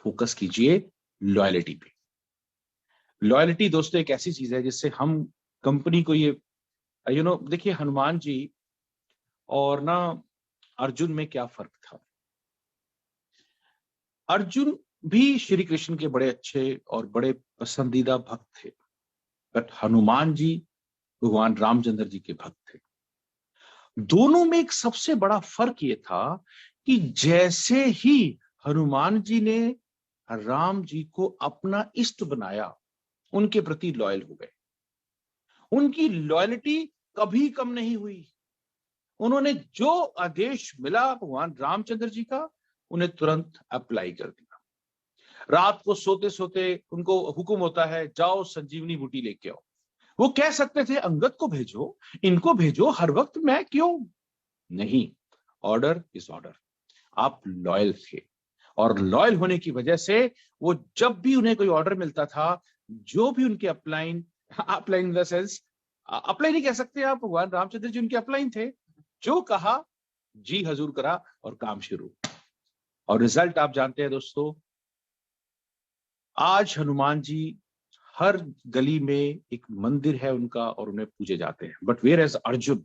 फोकस कीजिए लॉयल्टी पे। लॉयल्टी दोस्तों एक ऐसी चीज है जिससे हम कंपनी को ये देखिए हनुमान जी और ना अर्जुन में क्या फर्क था। अर्जुन भी श्री कृष्ण के बड़े अच्छे और बड़े पसंदीदा भक्त थे, बट हनुमान जी भगवान रामचंद्र जी के भक्त थे। दोनों में एक सबसे बड़ा फर्क ये था कि जैसे ही हनुमान जी ने राम जी को अपना इष्ट बनाया, उनके प्रति लॉयल हो गए। उनकी लॉयल्टी कभी कम नहीं हुई। उन्होंने जो आदेश मिला भगवान रामचंद्र जी का, उन्हें तुरंत अप्लाई कर दिया। रात को सोते सोते उनको हुक्म होता है जाओ संजीवनी बूटी लेके आओ। वो कह सकते थे अंगद को भेजो, इनको भेजो, हर वक्त मैं क्यों? नहीं, ऑर्डर इज ऑर्डर। आप लॉयल थे और लॉयल होने की वजह से वो जब भी उन्हें कोई ऑर्डर मिलता था, जो भी उनके upline in the sense, upline ही कह सकते हैं आप, भगवान रामचंद्र जी उनके अपलाइन थे। जो कहा जी हजूर करा और काम शुरू। और रिजल्ट आप जानते हैं दोस्तों, आज हनुमान जी हर गली में एक मंदिर है उनका और उन्हें पूजे जाते हैं। बट वेयर एज अर्जुन,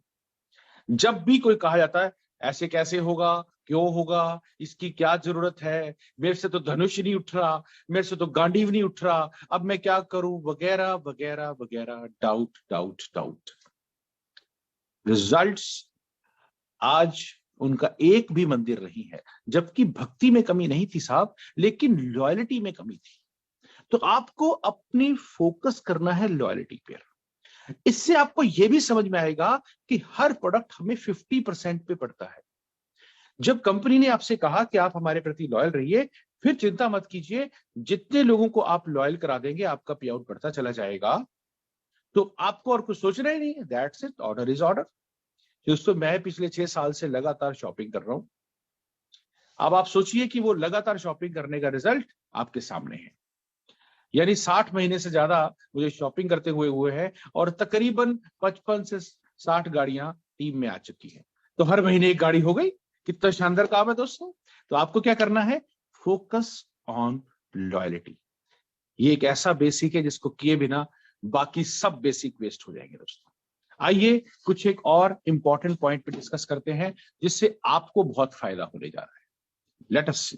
जब भी कोई कहा जाता है ऐसे कैसे होगा, क्यों होगा, इसकी क्या जरूरत है, मेरे से तो धनुष नहीं उठ रहा, मेरे से तो गांडीव नहीं उठ रहा, अब मैं क्या करूं, वगैरह वगैरह वगैरह, डाउट डाउट डाउट। रिजल्ट्स आज उनका एक भी मंदिर नहीं है, जबकि भक्ति में कमी नहीं थी साहब, लेकिन लॉयल्टी में कमी थी। तो आपको अपनी फोकस करना है लॉयल्टी पर। इससे आपको यह भी समझ में आएगा कि हर प्रोडक्ट हमें 50% पे पड़ता है। जब कंपनी ने आपसे कहा कि आप हमारे प्रति लॉयल रहिए, फिर चिंता मत कीजिए, जितने लोगों को आप लॉयल करा देंगे आपका पे आउट बढ़ता चला जाएगा। तो आपको और कुछ सोचना ही नहीं है, that's it, order is order. दोस्तों मैं पिछले 6 साल से लगातार शॉपिंग कर रहा हूं। अब आप सोचिए कि वो लगातार शॉपिंग करने का रिजल्ट आपके सामने है। यानी 60 महीने से ज्यादा मुझे शॉपिंग करते हुए हैं और तकरीबन 55 से 60 गाड़ियां टीम में आ चुकी हैं। तो हर महीने एक गाड़ी हो गई। कितना शानदार काम है दोस्तों। तो आपको क्या करना है, फोकस ऑन लॉयल्टी। ये एक ऐसा बेसिक है जिसको किए बिना बाकी सब बेसिक वेस्ट हो जाएंगे दोस्तों। आइए कुछ एक और इंपॉर्टेंट पॉइंट पे डिस्कस करते हैं जिससे आपको बहुत फायदा होने जा रहा है।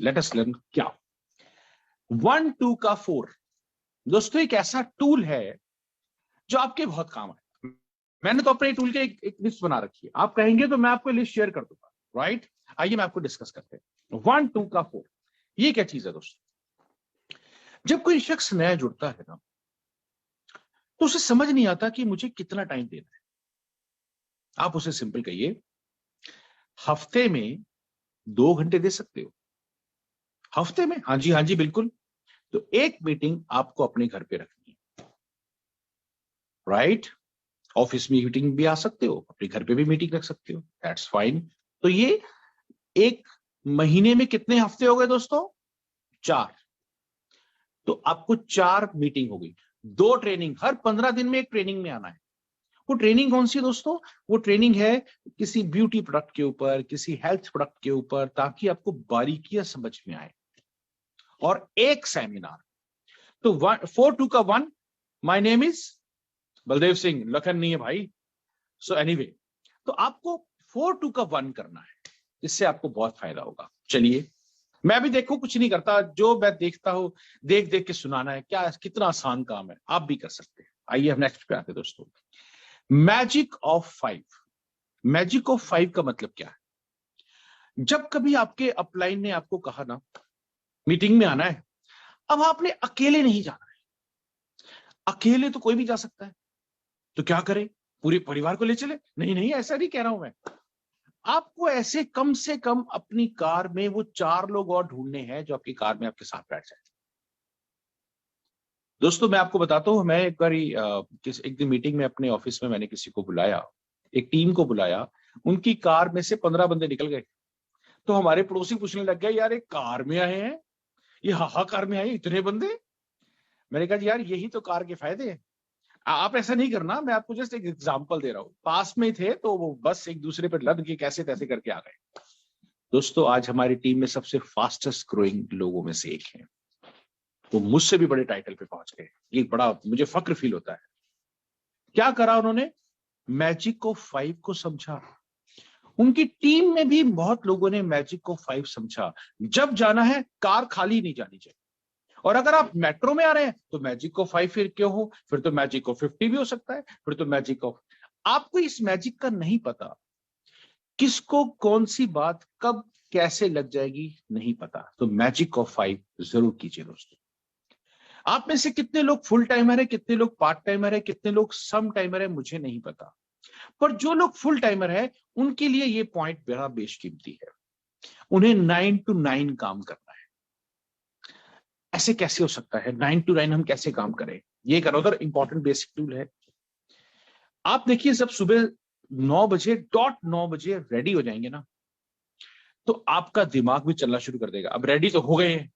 लेट अस लर्न क्या 1 2 का 4 दोस्तों एक ऐसा टूल है जो आपके बहुत काम आएगा। मैंने तो अपने टूल के एक लिस्ट बना रखी है, आप कहेंगे तो मैं आपको लिस्ट शेयर कर दूंगा, राइट। आइए मैं आपको डिस्कस करते हैं 1 2 का 4। ये क्या चीज है दोस्तों? जब कोई शख्स नया जुड़ता है ना, तो उसे समझ नहीं आता कि मुझे कितना टाइम देना है। आप उसे सिंपल कहिए, हफ्ते में 2 घंटे दे सकते हो? हफ्ते में? हाँ जी बिल्कुल। तो एक मीटिंग आपको अपने घर पे रखनी है, राइट? ऑफिस में मीटिंग भी आ सकते हो, अपने घर पे भी मीटिंग रख सकते हो, दैट्स फाइन। तो ये एक महीने में कितने हफ्ते हो गए दोस्तों? 4। तो आपको 4 मीटिंग हो गई, 2 ट्रेनिंग, हर 15 दिन में एक ट्रेनिंग में आना है। वो ट्रेनिंग कौन सी है दोस्तों? वो ट्रेनिंग है किसी ब्यूटी प्रोडक्ट के ऊपर, किसी हेल्थ प्रोडक्ट के ऊपर, ताकि आपको बारीकियां समझ में आए। और एक सेमिनार, तो 4-2 का 1, my name is Baldev Singh, Lakhan नहीं है भाई। सो एनीवे, तो आपको 4-2 का 1 करना है, इससे आपको बहुत फायदा होगा। चलिए, मैं भी देखो कुछ नहीं करता, जो मैं देखता हूं देख देख के सुनाना है, क्या कितना आसान काम है, आप भी कर सकते हैं। आइए हम नेक्स्ट पे आते हैं दोस्तों। Magic of 5। मैजिक ऑफ 5 का मतलब क्या है? जब कभी आपके अपलाइन ने आपको कहा ना मीटिंग में आना है, अब आपने अकेले नहीं जाना है। अकेले तो कोई भी जा सकता है, तो क्या करें? पूरे परिवार को ले चले? नहीं, ऐसा नहीं कह रहा हूं मैं। आपको ऐसे कम से कम अपनी कार में वो 4 लोग और ढूंढने हैं जो आपकी कार में आपके साथ बैठ जाए। दोस्तों मैं आपको बताता हूं, मैं एक बार एक दिन मीटिंग में अपने ऑफिस में मैंने किसी को बुलाया, एक टीम को बुलाया, उनकी कार में से 15 बंदे निकल गए। तो हमारे पड़ोसी पूछने लग गए, यार एक कार में आए हैं, ये हाहाकार में आए इतने बंदे। मैंने कहा यार यही तो कार के फायदे हैं। आप ऐसा नहीं करना, मैं आपको जस्ट एक एग्जांपल दे रहा हूं। पास में थे तो वो बस एक दूसरे पर लद के कैसे तैसे करके आ गए। दोस्तों आज हमारी टीम में सबसे फास्टेस्ट ग्रोइंग लोगों में से एक है, वो मुझसे भी बड़े टाइटल पे पहुंच गए। ये बड़ा मुझे फक्र फील होता है। क्या करा उन्होंने? मैजिक ऑफ 5 को समझा। उनकी टीम में भी बहुत लोगों ने मैजिक ऑफ 5 समझा। जब जाना है कार खाली नहीं जानी चाहिए, और अगर आप मेट्रो में आ रहे हैं तो मैजिक ऑफ 5 फिर क्यों हो, फिर तो मैजिक ऑफ 50 भी हो सकता है, फिर तो मैजिक ऑफ। आपको इस मैजिक का नहीं पता, किसको कौन सी बात कब कैसे लग जाएगी नहीं पता, तो मैजिक ऑफ 5 जरूर कीजिए दोस्तों। आप में से कितने लोग फुल टाइमर है, कितने लोग पार्ट टाइमर है, कितने लोग सम टाइमर है, मुझे नहीं पता, पर जो लोग फुल टाइमर है उनके लिए ये पॉइंट बड़ा बेशकीमती है। उन्हें 9 to 9 काम करना है। ऐसे कैसे हो सकता है? 9 to 9 हम कैसे काम करें? ये एक अनदर इंपॉर्टेंट बेसिक टूल है। आप देखिए, जब सुबह 9 बजे रेडी हो जाएंगे ना, तो आपका दिमाग भी चलना शुरू कर देगा। अब रेडी तो हो गए हैं,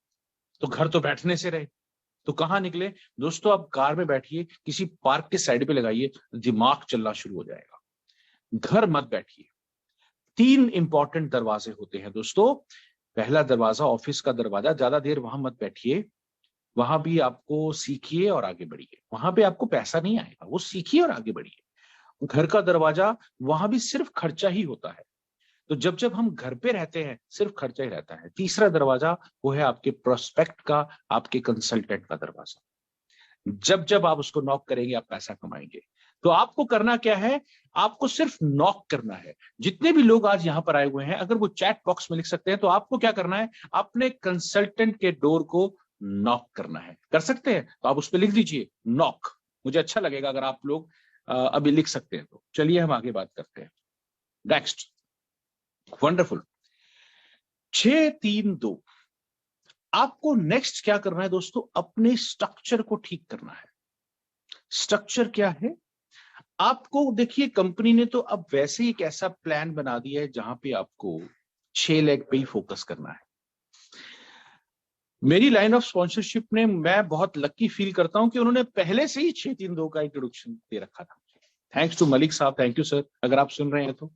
तो घर तो बैठने से रहे, तो कहां निकले दोस्तों? आप कार में बैठिए, किसी पार्क के साइड पे लगाइए, दिमाग चलना शुरू हो जाएगा। घर मत बैठिए। 3 इंपॉर्टेंट दरवाजे होते हैं दोस्तों। पहला दरवाजा ऑफिस का दरवाजा, ज्यादा देर वहां मत बैठिए, वहां भी आपको सीखिए और आगे बढ़िए। वहां पे आपको पैसा नहीं आएगा, वो सीखिए और आगे बढ़िए। घर का दरवाजा, वहां भी सिर्फ खर्चा ही होता है, तो जब जब हम घर पे रहते हैं सिर्फ खर्चा ही रहता है। तीसरा दरवाजा वो है आपके प्रोस्पेक्ट का, आपके कंसल्टेंट का दरवाजा। जब जब आप उसको नॉक करेंगे आप पैसा कमाएंगे। तो आपको करना क्या है? आपको सिर्फ नॉक करना है। जितने भी लोग आज यहां पर आए हुए हैं, अगर वो चैट बॉक्स में लिख सकते हैं, तो आपको क्या करना है? अपने कंसल्टेंट के डोर को नॉक करना है। कर सकते हैं तो आप उस पर लिख दीजिए नॉक। मुझे अच्छा लगेगा अगर आप लोग अभी लिख सकते हैं। तो चलिए हम आगे बात करते हैं। Next, wonderful. 6-3-2। आपको नेक्स्ट क्या करना है दोस्तों? अपने स्ट्रक्चर को ठीक करना है। स्ट्रक्चर क्या है? आपको देखिए, कंपनी ने तो अब वैसे ही एक ऐसा प्लान बना दिया है जहां पे आपको 6 लेग पे ही फोकस करना है। मेरी लाइन ऑफ स्पॉन्सरशिप ने, मैं बहुत लकी फील करता हूं कि उन्होंने पहले से ही 6-3-2 का इंट्रोडक्शन दे रखा था। थैंक्स टू मलिक साहब, थैंक यू सर, अगर आप सुन रहे हैं तो।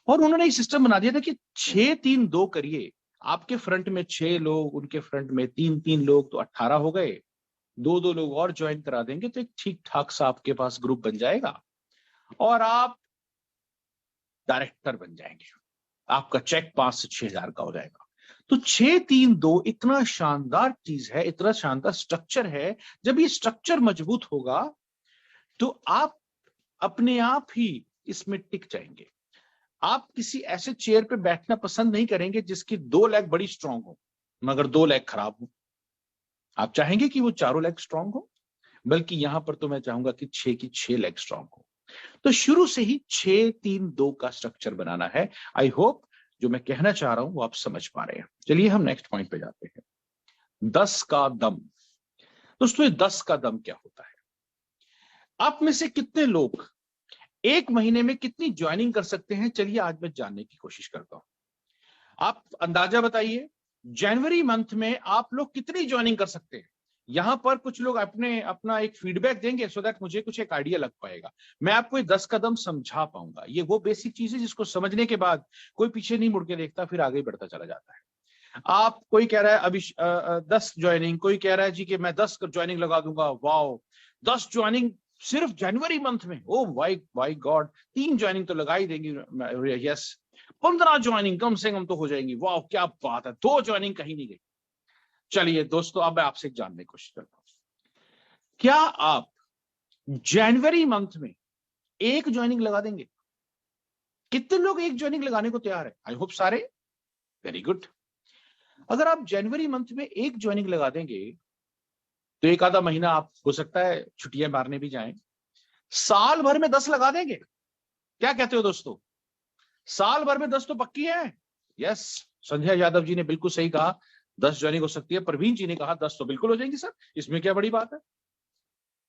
और उन्होंने एक सिस्टम बना दिया था कि 6-3-2 करिए। आपके फ्रंट में 6 लोग, उनके फ्रंट में 3-3 लोग, तो 18 हो गए। 2-2 लोग और ज्वाइन करा देंगे तो एक ठीक ठाक सा आपके पास ग्रुप बन जाएगा और आप डायरेक्टर बन जाएंगे। आपका चेक 5 से 6 हजार का हो जाएगा। तो 6-3-2 इतना शानदार चीज है, इतना शानदार स्ट्रक्चर है। जब ये स्ट्रक्चर मजबूत होगा तो आप अपने आप ही इसमें टिक जाएंगे। आप किसी ऐसे चेयर पे बैठना पसंद नहीं करेंगे जिसकी 2 लेग बड़ी स्ट्रांग हो मगर 2 लेग खराब हो। आप चाहेंगे कि वो चारों लेग स्ट्रांग हो, बल्कि यहां पर तो मैं चाहूंगा कि 6 की 6 लेग स्ट्रांग हो। तो शुरू से ही 6-3-2 का स्ट्रक्चर बनाना है। आई होप जो मैं कहना चाह रहा हूं वो आप समझ पा रहे हैं। चलिए हम नेक्स्ट पॉइंट पे जाते हैं। 10 का दम। दोस्तों, ये 10 का दम क्या होता है? आप में से कितने लोग एक महीने में कितनी ज्वाइनिंग कर सकते हैं? चलिए आज मैं जानने की कोशिश करता हूं। आप अंदाजा बताइए, जनवरी मंथ में आप लोग कितनी ज्वाइनिंग कर सकते हैं? यहां पर कुछ लोग अपना एक फीडबैक देंगे, सो दैट मुझे कुछ एक आइडिया लग पाएगा, मैं आपको ये 10 कदम समझा पाऊंगा। ये वो बेसिक चीज है जिसको समझने के बाद कोई पीछे नहीं मुड़ के देखता, फिर आगे बढ़ता चला जाता है। आप, कोई कह रहा है अभी 10 ज्वाइनिंग, कोई कह रहा है जी कि मैं 10 ज्वाइनिंग लगा दूंगा। वाओ, 10 ज्वाइनिंग सिर्फ जनवरी मंथ में? ओ माय गॉड, 3 ज्वाइनिंग तो लगा ही देंगी। यस, 15 ज्वाइनिंग कम से कम तो हो जाएंगी। वाह क्या बात है, 2 ज्वाइनिंग कहीं नहीं गई। चलिए दोस्तों, अब मैं आपसे जानने की कोशिश करता हूं, क्या आप जनवरी मंथ में 1 ज्वाइनिंग लगा देंगे? कितने लोग 1 ज्वाइनिंग लगाने को तैयार है? आई होप सारे। Very good. अगर आप जनवरी मंथ में 1 ज्वाइनिंग लगा देंगे तो एक आधा महीना आप हो सकता है छुट्टियां मारने भी जाएं। साल भर में 10 लगा देंगे? क्या कहते हो दोस्तों? साल भर में 10 तो पक्की है। यस, संध्या यादव जी ने बिल्कुल सही कहा, 10 ज्वाइनिंग हो सकती है। प्रवीण जी ने कहा 10 तो बिल्कुल हो जाएंगी सर, इसमें क्या बड़ी बात है।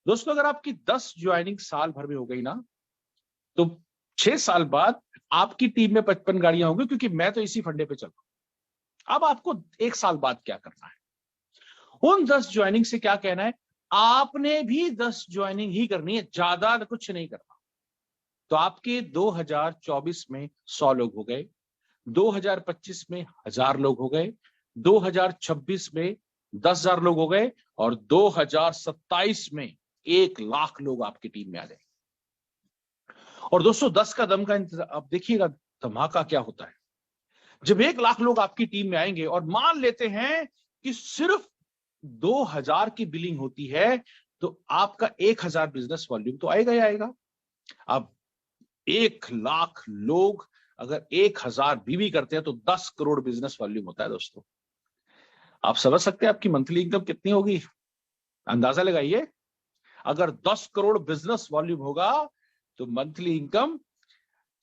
दोस्तों, अगर आपकी 10 ज्वाइनिंग साल भर में हो गई ना, तो 6 साल बाद आपकी टीम में 55 गाड़ियां होंगी, क्योंकि मैं तो इसी फंडे पे चल रहा हूं। अब आपको 1 साल बाद क्या करना है? उन 10 ज्वाइनिंग से क्या कहना है, आपने भी 10 ज्वाइनिंग ही करनी है, ज्यादा कुछ नहीं करना। तो आपके 2024 में 100 लोग हो गए, 2025 में 1000 लोग हो गए, 2026 में 10,000 लोग हो गए, और 2027 में 1 लाख लोग आपकी टीम में आ जाएंगे। और दोस्तों, 10 का दम का अब देखिएगा धमाका क्या होता है। जब 1 लाख लोग आपकी टीम में आएंगे और मान लेते हैं कि सिर्फ 2000 की बिलिंग होती है, तो आपका 1000 बिजनेस वॉल्यूम तो आएगा ही आएगा। अब 1 लाख लोग अगर 1000 बीवी करते हैं तो 10 करोड़ बिजनेस वॉल्यूम होता है। दोस्तों, आप समझ सकते हैं आपकी मंथली इनकम कितनी होगी? अंदाजा लगाइए। अगर 10 करोड़ बिजनेस वॉल्यूम होगा तो मंथली इनकम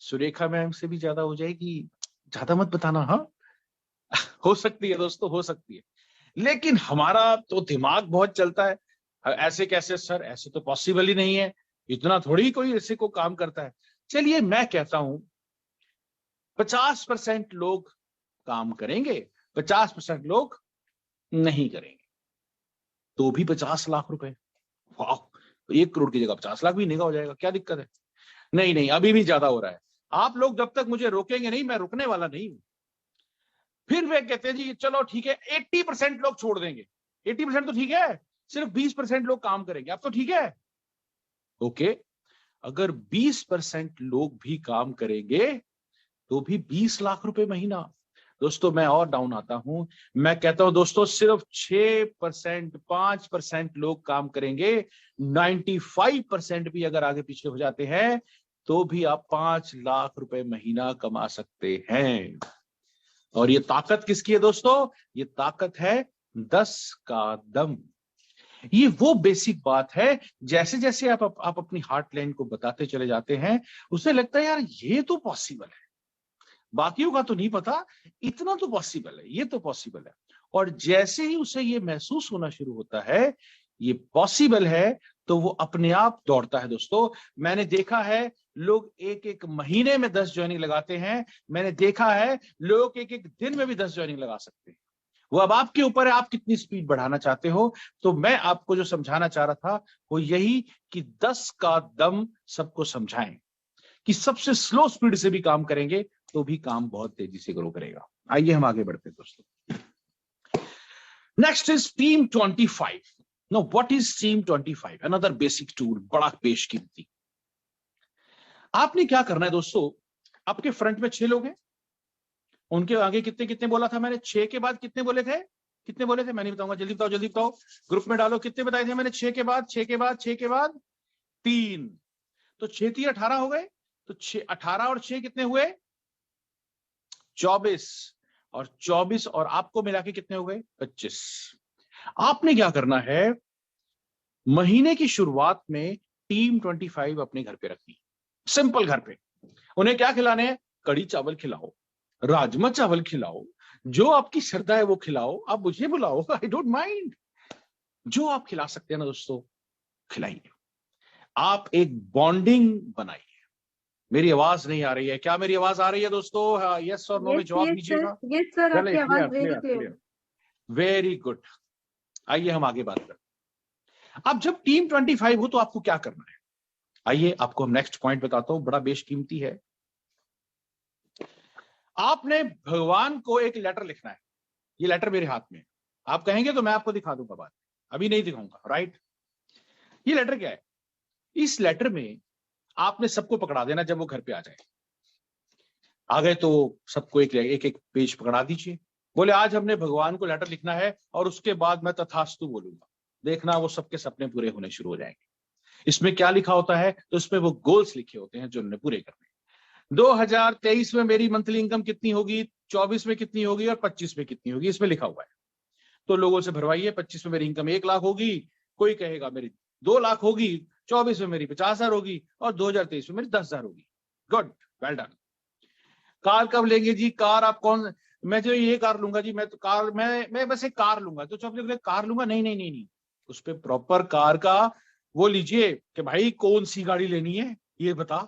सुरेखा मैम से भी ज्यादा हो जाएगी। ज्यादा मत बताना, हाँ। हो सकती है दोस्तों, हो सकती है, लेकिन हमारा तो दिमाग बहुत चलता है। ऐसे कैसे सर, ऐसे तो पॉसिबल ही नहीं है, इतना थोड़ी कोई ऐसे को काम करता है। चलिए मैं कहता हूं 50% लोग काम करेंगे, 50% लोग नहीं करेंगे, तो भी 50 लाख रुपए। वाह, 1 करोड़ की जगह 50 लाख भी निगाह हो जाएगा, क्या दिक्कत है? नहीं नहीं, अभी भी ज्यादा हो रहा है। आप लोग जब तक मुझे रोकेंगे नहीं, मैं रुकने वाला नहीं हूं। फिर वे कहते हैं जी चलो ठीक है, 80% लोग छोड़ देंगे। 80% तो ठीक है, सिर्फ 20% लोग काम करेंगे, अब तो ठीक है। ओके, अगर 20% लोग भी काम करेंगे तो भी 20 लाख रुपए महीना। दोस्तों, मैं और डाउन आता हूं, मैं कहता हूं दोस्तों सिर्फ 6%, 5% लोग काम करेंगे, 95% भी अगर आगे पीछे हो जाते हैं तो भी आप 5 लाख रुपए महीना कमा सकते हैं। और ये ताकत किसकी है दोस्तों? ये ताकत है 10 का दम। ये वो बेसिक बात है, जैसे जैसे आप अपनी हार्टलाइन को बताते चले जाते हैं, उसे लगता है यार ये तो पॉसिबल है, बाकियों का तो नहीं पता, इतना तो पॉसिबल है, ये तो पॉसिबल है। और जैसे ही उसे ये महसूस होना शुरू होता है ये पॉसिबल है, तो वो अपने आप दौड़ता है। दोस्तों, मैंने देखा है लोग एक एक महीने में 10 ज्वाइनिंग लगाते हैं, मैंने देखा है लोग एक एक दिन में भी 10 ज्वाइनिंग लगा सकते हैं। वो अब आपके ऊपर है, आप कितनी स्पीड बढ़ाना चाहते हो। तो मैं आपको जो समझाना चाह रहा था वो यही कि 10 का दम सबको समझाएं कि सबसे स्लो स्पीड से भी काम करेंगे तो भी काम बहुत तेजी से ग्रो करेगा। आइए हम आगे बढ़ते हैं दोस्तों। Next is team 25। No, what is team 25? Another basic tool, बड़ा बेशकीमती। आपने क्या करना है दोस्तों, आपके फ्रंट में 6 लोग हैं, उनके आगे कितने कितने बोला था मैंने? 6 के बाद कितने बोले थे? कितने बोले थे? मैं नहीं बताऊंगा, जल्दी बताओ, जल्दी बताओ, ग्रुप में डालो। कितने बताए थे मैंने? 6 के बाद, 6 के बाद, 6 के बाद 3, तो 6 3 18 हो गए। तो 6 18 और 6 कितने हुए? 24, और 24 और आपको मिला के कितने हो गए? 25। आपने क्या करना है, महीने की शुरुआत में टीम 25 अपने घर पे रखनी, सिंपल घर पे। उन्हें क्या खिलाने हैं, कड़ी चावल खिलाओ, राजमा चावल खिलाओ, जो आपकी श्रद्धा है वो खिलाओ, आप मुझे बुलाओ, आई डोंट माइंड। जो आप खिला सकते हैं ना दोस्तों, खिलाइए। आप एक बॉन्डिंग बनाइए। मेरी आवाज नहीं आ रही है क्या? मेरी आवाज आ रही है दोस्तों? यस और नो में जवाब दीजिएगा। यस सर, आपकी आवाज वेरी क्लियर। Very good. आइए हम आगे बात करते हैं। अब जब टीम 25 हो तो आपको क्या करना है, आइए आपको हम नेक्स्ट पॉइंट बताता हूं, बड़ा बेशकीमती है। आपने भगवान को एक लेटर लिखना है। ये लेटर मेरे हाथ में है, आप कहेंगे तो मैं आपको दिखा दूंगा बाद, अभी नहीं दिखाऊंगा, राइट। ये लेटर क्या है? इस लेटर में आपने सबको पकड़ा देना। जब वो घर पे आ जाए, आ गए तो सबको एक एक पेज पकड़ा दीजिए। बोले आज हमने भगवान को लेटर लिखना है और उसके बाद मैं तथास्तु बोलूंगा। देखना वो सबके सपने पूरे होने शुरू हो जाएंगे। इसमें क्या लिखा होता है, तो इसमें वो गोल्स लिखे होते हैं जो उन्होंने पूरे करने। 2023 में मेरी मंथली इनकम कितनी होगी, 24 में कितनी होगी और 25 में कितनी होगी, इसमें लिखा हुआ है। तो लोगों से भरवाइए। 25 में मेरी इनकम 1 लाख होगी, कोई कहेगा मेरी 2 लाख होगी, 24 में मेरी 50,000 होगी और 2023 में मेरी 10,000 होगी। Good, well done. कार कब लेंगे जी? कार आप कौन? मैं जो ये कार लूंगा जी, मैं तो कार मैं बस एक कार लूंगा। तो सब लोग कार लूंगा, नहीं नहीं नहीं नहीं, उस पर प्रॉपर कार का वो लीजिए कि भाई कौन सी गाड़ी लेनी है ये बता।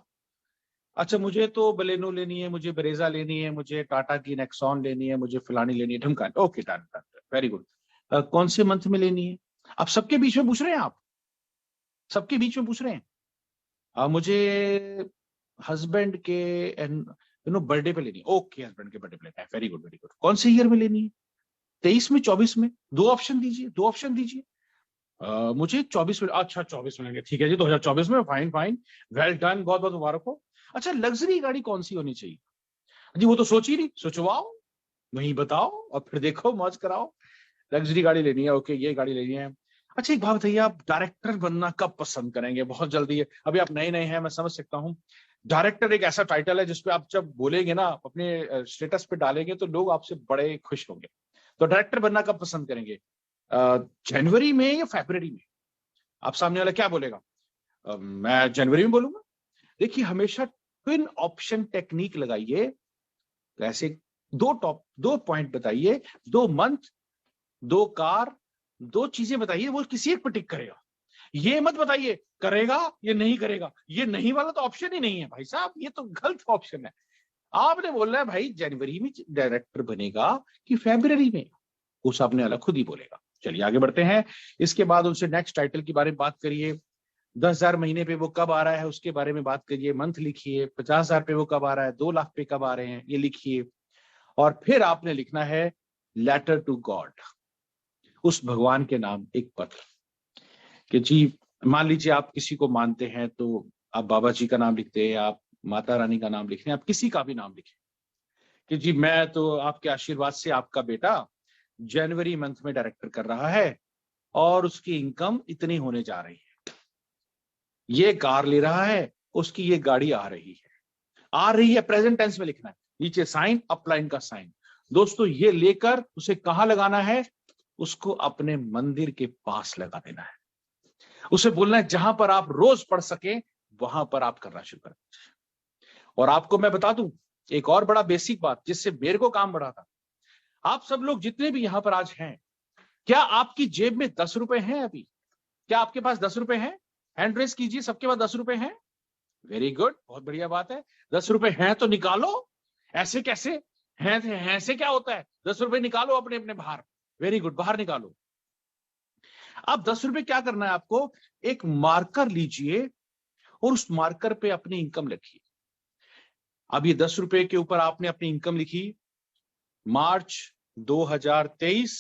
अच्छा मुझे तो बलेनो लेनी है, मुझे ब्रेजा लेनी है, मुझे टाटा की नेक्सॉन लेनी है, मुझे फलानी लेनी है, ढमकानी। Okay done, very good. कौन से मंथ में लेनी है? आप सबके बीच में पूछ रहे हैं, आप सबके बीच में पूछ रहे हैं। मुझे हस्बैंड के बर्थडे पे लेनी है। ओके, हस्बैंड के बर्थडे पे लेना है, वेरी गुड वेरी गुड। कौन से ईयर में लेनी है? 23 में, 24 में? 2 ऑप्शन दीजिए, 2 ऑप्शन दीजिए। मुझे 24 में। अच्छा 24 में लेंगे, ठीक है जी, 2024 में। फाइन फाइन, वेल डन, बहुत बहुत मुबारक हो। अच्छा लग्जरी गाड़ी कौन सी होनी चाहिए जी? वो तो सोच ही नहीं, सोचवाओ, वहीं बताओ और फिर देखो, मौज कराओ। लग्जरी गाड़ी लेनी है, ओके ये गाड़ी लेनी है। अच्छा एक बात बताइए, आप डायरेक्टर बनना कब पसंद करेंगे? बहुत जल्दी है, अभी आप नए नए हैं, मैं समझ सकता हूँ। डायरेक्टर एक ऐसा टाइटल है जिसपे आप जब बोलेंगे ना, अपने स्टेटस पे डालेंगे तो लोग आपसे बड़े खुश होंगे। तो डायरेक्टर बनना कब पसंद करेंगे, जनवरी में या फरवरी में? आप सामने वाला क्या बोलेगा? मैं जनवरी में बोलूंगा। देखिए हमेशा ट्विन ऑप्शन टेक्निक लगाइए। ऐसे 2 पॉइंट बताइए, 2 मंथ, 2 कार, 2 चीजें बताइए, वो किसी एक पर टिक करेगा। ये मत बताइए करेगा ये नहीं करेगा, ये नहीं वाला तो ऑप्शन ही नहीं है भाई साहब, ये तो गलत ऑप्शन है। आपने बोलना है भाई जनवरी में डायरेक्टर बनेगा कि फरवरी में, उस आपने अलग खुद ही बोलेगा। चलिए आगे बढ़ते हैं। इसके बाद उनसे नेक्स्ट टाइटल के बारे में बात करिए। 10,000 महीने पे वो कब आ रहा है उसके बारे में बात करिए, मंथ लिखिए। 50,000 पे वो कब आ रहा है, 2 लाख पे कब आ रहे हैं ये लिखिए। और फिर आपने लिखना है लेटर टू गॉड, उस भगवान के नाम एक पत्र। कि जी मान लीजिए आप किसी को मानते हैं तो आप बाबा जी का नाम लिखते हैं, आप माता रानी का नाम लिखें, आप किसी का भी नाम लिखें कि जी मैं तो आपके आशीर्वाद से आपका बेटा जनवरी मंथ में डायरेक्टर कर रहा है और उसकी इनकम इतनी होने जा रही है, ये कार ले रहा है, उसकी ये गाड़ी आ रही है, प्रेजेंट टेंस में लिखना है, नीचे साइन, अपलाइन का साइन। दोस्तों ये लेकर उसे कहां लगाना है? उसको अपने मंदिर के पास लगा देना है। उसे बोलना है जहां पर आप रोज पढ़ सके वहां पर आप करना शुरू करें। और आपको मैं बता दूं एक और बड़ा बेसिक बात जिससे मेरे को काम बढ़ा था। आप सब लोग जितने भी यहां पर आज हैं, क्या आपकी जेब में 10 रुपए हैं अभी? क्या आपके पास 10 रुपए हैं? हैंड रेस कीजिए, सबके पास 10 रुपए हैं। वेरी गुड, बहुत बढ़िया बात है। 10 रुपए हैं तो निकालो। ऐसे कैसे हैं? ऐसे क्या होता है? 10 रुपए निकालो अपने अपने बाहर। वेरी गुड, बाहर निकालो। अब 10 रुपए क्या करना है आपको? एक मार्कर लीजिए और उस मार्कर पे अपनी इनकम लिखिए। अब ये 10 रुपए के ऊपर आपने अपनी इनकम लिखी, मार्च 2023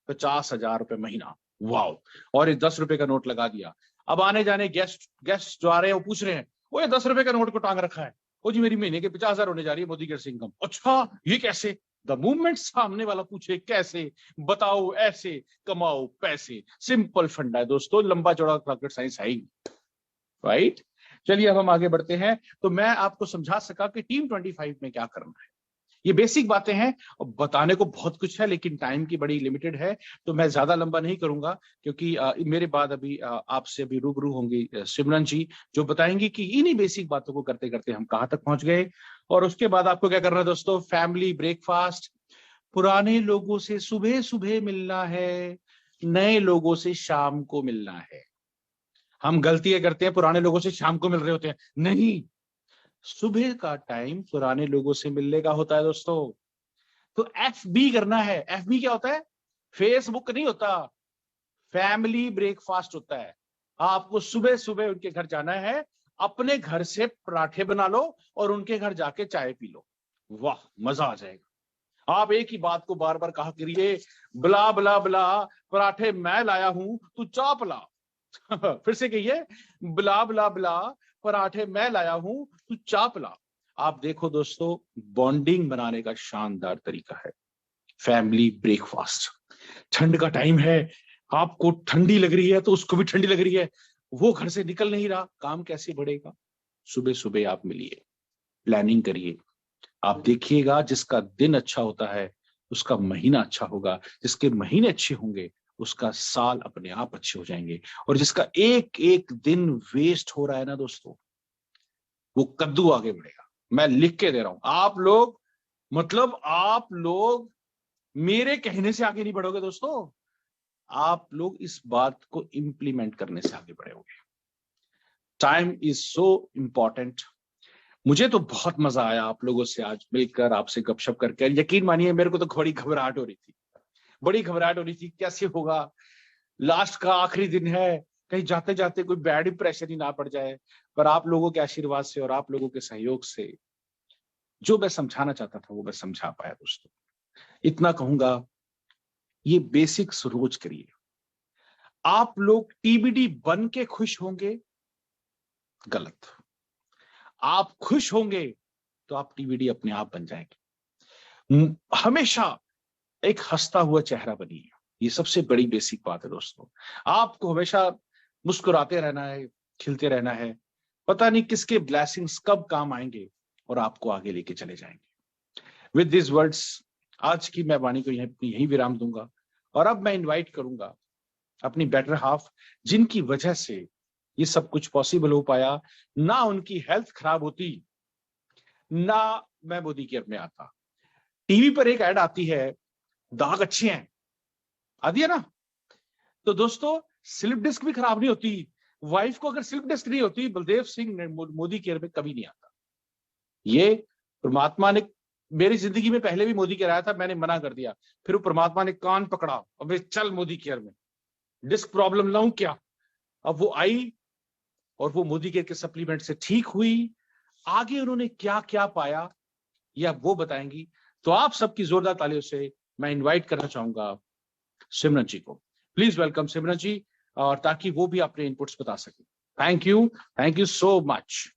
50,000 रुपए महीना, वाओ। और ये 10 रुपए का नोट लगा दिया। अब आने जाने गेस्ट जो आ रहे हैं वो पूछ रहे हैं, वो ये 10 रुपए का नोट को टांग रखा है, वो जी मेरी महीने के 50,000 होने जा रही है मोदी की इनकम। अच्छा ये कैसे? द मूवमेंट सामने वाला पूछे कैसे, बताओ ऐसे कमाओ पैसे। सिंपल फंडा है दोस्तों, लंबा चौड़ा रॉकेट साइंस है ही, राइट। चलिए अब हम आगे बढ़ते हैं। तो मैं आपको समझा सका कि टीम 25 में क्या करना है। ये बेसिक बातें हैं, बताने को बहुत कुछ है लेकिन टाइम की बड़ी लिमिटेड है, तो मैं ज्यादा लंबा नहीं करूंगा, क्योंकि मेरे बाद अभी आपसे अभी रूबरू होंगी सिमरन जी, जो बताएंगी कि इन्हीं बेसिक बातों को करते करते हम कहाँ तक पहुंच गए। और उसके बाद आपको क्या करना है दोस्तों, फैमिली ब्रेकफास्ट। पुराने लोगों से सुबह सुबह मिलना है, नए लोगों से शाम को मिलना है। हम गलतियां करते हैं, पुराने लोगों से शाम को मिल रहे होते हैं, नहीं, सुबह का टाइम पुराने लोगों से मिलने का होता है दोस्तों। तो FB करना है। FB क्या होता है? फेसबुक नहीं होता, फैमिली ब्रेकफास्ट होता है। आपको सुबह सुबह उनके घर जाना है, अपने घर से पराठे बना लो और उनके घर जाके चाय पी लो, वाह मजा आ जाएगा। आप एक ही बात को बार बार कहा करिए, बला बला बला पराठे मैं लाया हूं, तू चाय पिला। फिर से कहिए, बला बला बला पराठे मैं लाया हूं, तू चाय पिला। आप देखो दोस्तों, बॉन्डिंग बनाने का शानदार तरीका है फैमिली ब्रेकफास्ट। ठंड का टाइम है, आपको ठंडी लग रही है तो उसको भी ठंडी लग रही है, वो घर से निकल नहीं रहा, काम कैसे बढ़ेगा? सुबह सुबह आप मिलिए, प्लानिंग करिए। आप देखिएगा, जिसका दिन अच्छा होता है उसका महीना अच्छा होगा, जिसके महीने अच्छे होंगे उसका साल अपने आप अच्छे हो जाएंगे, और जिसका एक एक दिन वेस्ट हो रहा है ना दोस्तों, वो कद्दू आगे बढ़ेगा। मैं लिख के दे रहा हूं, आप लोग, मतलब आप लोग मेरे कहने से आगे नहीं बढ़ोगे दोस्तों, आप लोग इस बात को इंप्लीमेंट करने से आगे बढ़े होंगे। Time is so important. मुझे तो बहुत मजा आया आप लोगों से आज मिलकर, आपसे गपशप करके। यकीन मानिए, मेरे को तो बड़ी घबराहट हो रही थी, बड़ी घबराहट हो रही थी, कैसे होगा, लास्ट का आखिरी दिन है, कहीं जाते जाते कोई बैड इंप्रेशन ही ना पड़ जाए। पर आप लोगों के आशीर्वाद से और आप लोगों के सहयोग से जो मैं समझाना चाहता था वो मैं समझा पाया दोस्तों। इतना कहूंगा, ये बेसिक्स रोज करिए। आप लोग TBD बन के खुश होंगे, गलत। आप खुश होंगे तो आप TBD अपने आप बन जाएंगे। हमेशा एक हंसता हुआ चेहरा बनिए, ये सबसे बड़ी बेसिक बात है दोस्तों। आपको हमेशा मुस्कुराते रहना है, खिलते रहना है। पता नहीं किसके ब्लेसिंग्स कब काम आएंगे और आपको आगे लेके चले जाएंगे। विद दिस वर्ड्स, आज की मैं वाणी को यही विराम दूंगा, और अब मैं इनवाइट करूंगा अपनी बेटर हाफ, जिनकी वजह से ये सब कुछ पॉसिबल हो पाया। ना उनकी हेल्थ खराब होती, ना मैं मोदी केयर में आता। टीवी पर एक ऐड आती है, दाग अच्छे हैं, आती है ना, तो दोस्तों स्लिप डिस्क भी खराब नहीं होती। वाइफ को अगर स्लिप डिस्क नहीं होती, बलदेव सिंह मोदी केयर में कभी नहीं आता। ये परमात्मा ने, मेरी जिंदगी में पहले भी मोदी केयर आया था, मैंने मना कर दिया, फिर वो परमात्मा ने कान पकड़ा, अबे चल मोदी केयर में, डिस्क प्रॉब्लम लाऊं क्या? अब वो आई और वो मोदी केयर के सप्लीमेंट से ठीक हुई। आगे उन्होंने क्या क्या पाया ये अब वो बताएंगी। तो आप सबकी जोरदार तालियों से मैं इनवाइट करना चाहूंगा सिमरन जी को। प्लीज वेलकम सिमरन जी, और ताकि वो भी अपने इनपुट्स बता सके। Thank you so much.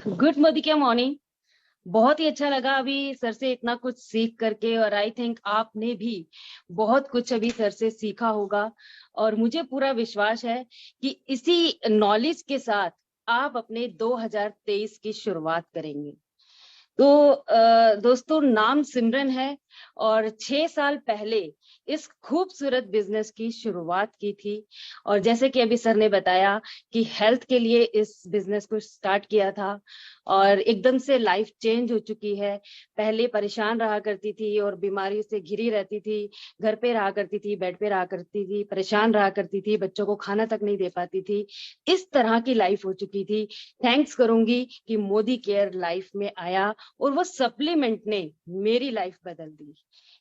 Good Modi care morning. बहुत ही अच्छा लगा अभी सर से इतना कुछ सीख करके, और आई थिंक आपने भी बहुत कुछ अभी सर से सीखा होगा, और मुझे पूरा विश्वास है कि इसी नॉलेज के साथ आप अपने 2023 की शुरुआत करेंगे। तो दोस्तों, नाम सिमरन है और 6 साल पहले इस खूबसूरत बिजनेस की शुरुआत की थी। और जैसे कि अभी सर ने बताया कि हेल्थ के लिए इस बिजनेस को स्टार्ट किया था, और एकदम से लाइफ चेंज हो चुकी है। पहले परेशान रहा करती थी और बीमारी से घिरी रहती थी, घर पे रहा करती थी, बेड पे रहा करती थी, परेशान रहा करती थी, बच्चों को खाना तक नहीं दे पाती थी, इस तरह की लाइफ हो चुकी थी। थैंक्स करूंगी कि मोदी केयर लाइफ में आया और वो सप्लीमेंट ने मेरी लाइफ बदल दी।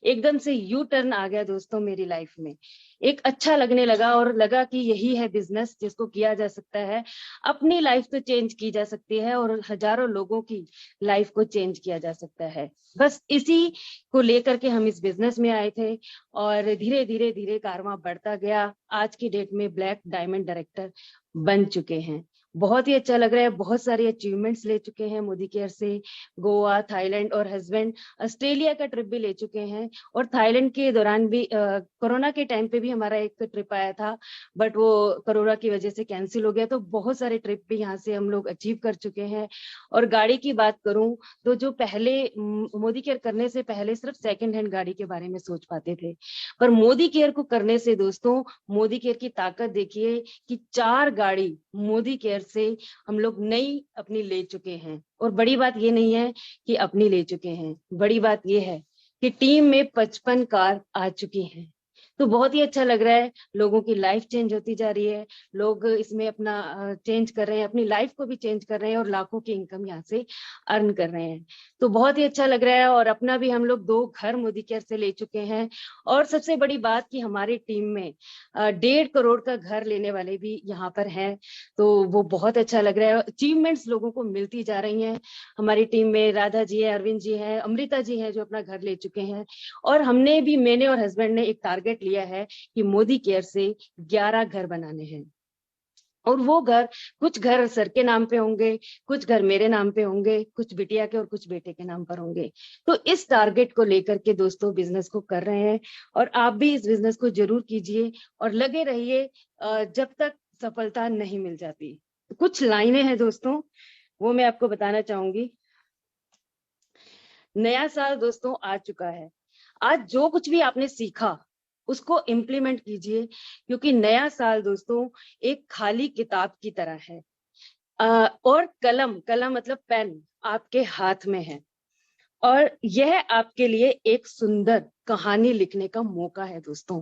एकदम से यू टर्न आ गया दोस्तों मेरी लाइफ में। एक अच्छा लगने लगा और लगा कि यही है बिजनेस जिसको किया जा सकता है। अपनी लाइफ तो चेंज की जा सकती है और हजारों लोगों की लाइफ को चेंज किया जा सकता है। बस इसी को लेकर के हम इस बिजनेस में आए थे, और धीरे धीरे धीरे कारवां बढ़ता गया। आज की डेट में ब्लैक डायमंड डायरेक्टर बन चुके हैं। बहुत ही अच्छा लग रहा है। बहुत सारी अचीवमेंट्स ले चुके हैं मोदी केयर से। गोवा, थाईलैंड और हस्बैंड ऑस्ट्रेलिया का ट्रिप भी ले चुके हैं। और थाईलैंड के दौरान भी कोरोना के टाइम पे भी हमारा एक ट्रिप आया था, बट वो कोरोना की वजह से कैंसिल हो गया। तो बहुत सारे ट्रिप भी यहाँ से हम लोग अचीव कर चुके हैं। और गाड़ी की बात करूं तो जो पहले मोदी केयर करने से पहले सिर्फ सेकंड हैंड गाड़ी के बारे में सोच पाते थे, पर मोदी केयर को करने से दोस्तों मोदी केयर की ताकत देखिए कि 4 गाड़ी मोदी केयर से हम लोग नई अपनी ले चुके हैं। और बड़ी बात ये नहीं है कि अपनी ले चुके हैं, बड़ी बात ये है कि टीम में 55 कार आ चुकी हैं। तो बहुत ही अच्छा लग रहा है। लोगों की लाइफ चेंज होती जा रही है, लोग इसमें अपना चेंज कर रहे हैं, अपनी लाइफ को भी चेंज कर रहे हैं और लाखों की इनकम यहाँ से अर्न कर रहे हैं। तो बहुत ही अच्छा लग रहा है। और अपना भी हम लोग 2 घर मोदी केयर से ले चुके हैं। और सबसे बड़ी बात कि हमारी टीम में 1.5 करोड़ का घर लेने वाले भी यहाँ पर हैं। तो वो बहुत अच्छा लग रहा है। अचीवमेंट्स लोगों को मिलती जा रही हैं। हमारी टीम में राधा जी है, अरविंद जी है, अमृता जी है जो अपना घर ले चुके हैं। और हमने भी, मैंने और हस्बैंड ने एक टारगेट लिया है कि मोदी केयर से 11 घर बनाने हैं। और वो घर, कुछ घर सर के नाम पे होंगे, कुछ घर मेरे नाम पे होंगे, कुछ बिटिया के और कुछ बेटे के नाम पर होंगे। तो इस टारगेट को लेकर के दोस्तों बिजनेस को कर रहे हैं। और आप भी इस बिजनेस को जरूर कीजिए और लगे रहिए जब तक सफलता नहीं मिल जाती। तो कुछ लाइनें हैं दोस्तों, वो मैं आपको बताना चाहूंगी। नया साल दोस्तों आ चुका है। आज जो कुछ भी आपने सीखा उसको इम्प्लीमेंट कीजिए, क्योंकि नया साल दोस्तों एक खाली किताब की तरह है। और कलम मतलब पेन आपके हाथ में है और यह आपके लिए एक सुंदर कहानी लिखने का मौका है दोस्तों।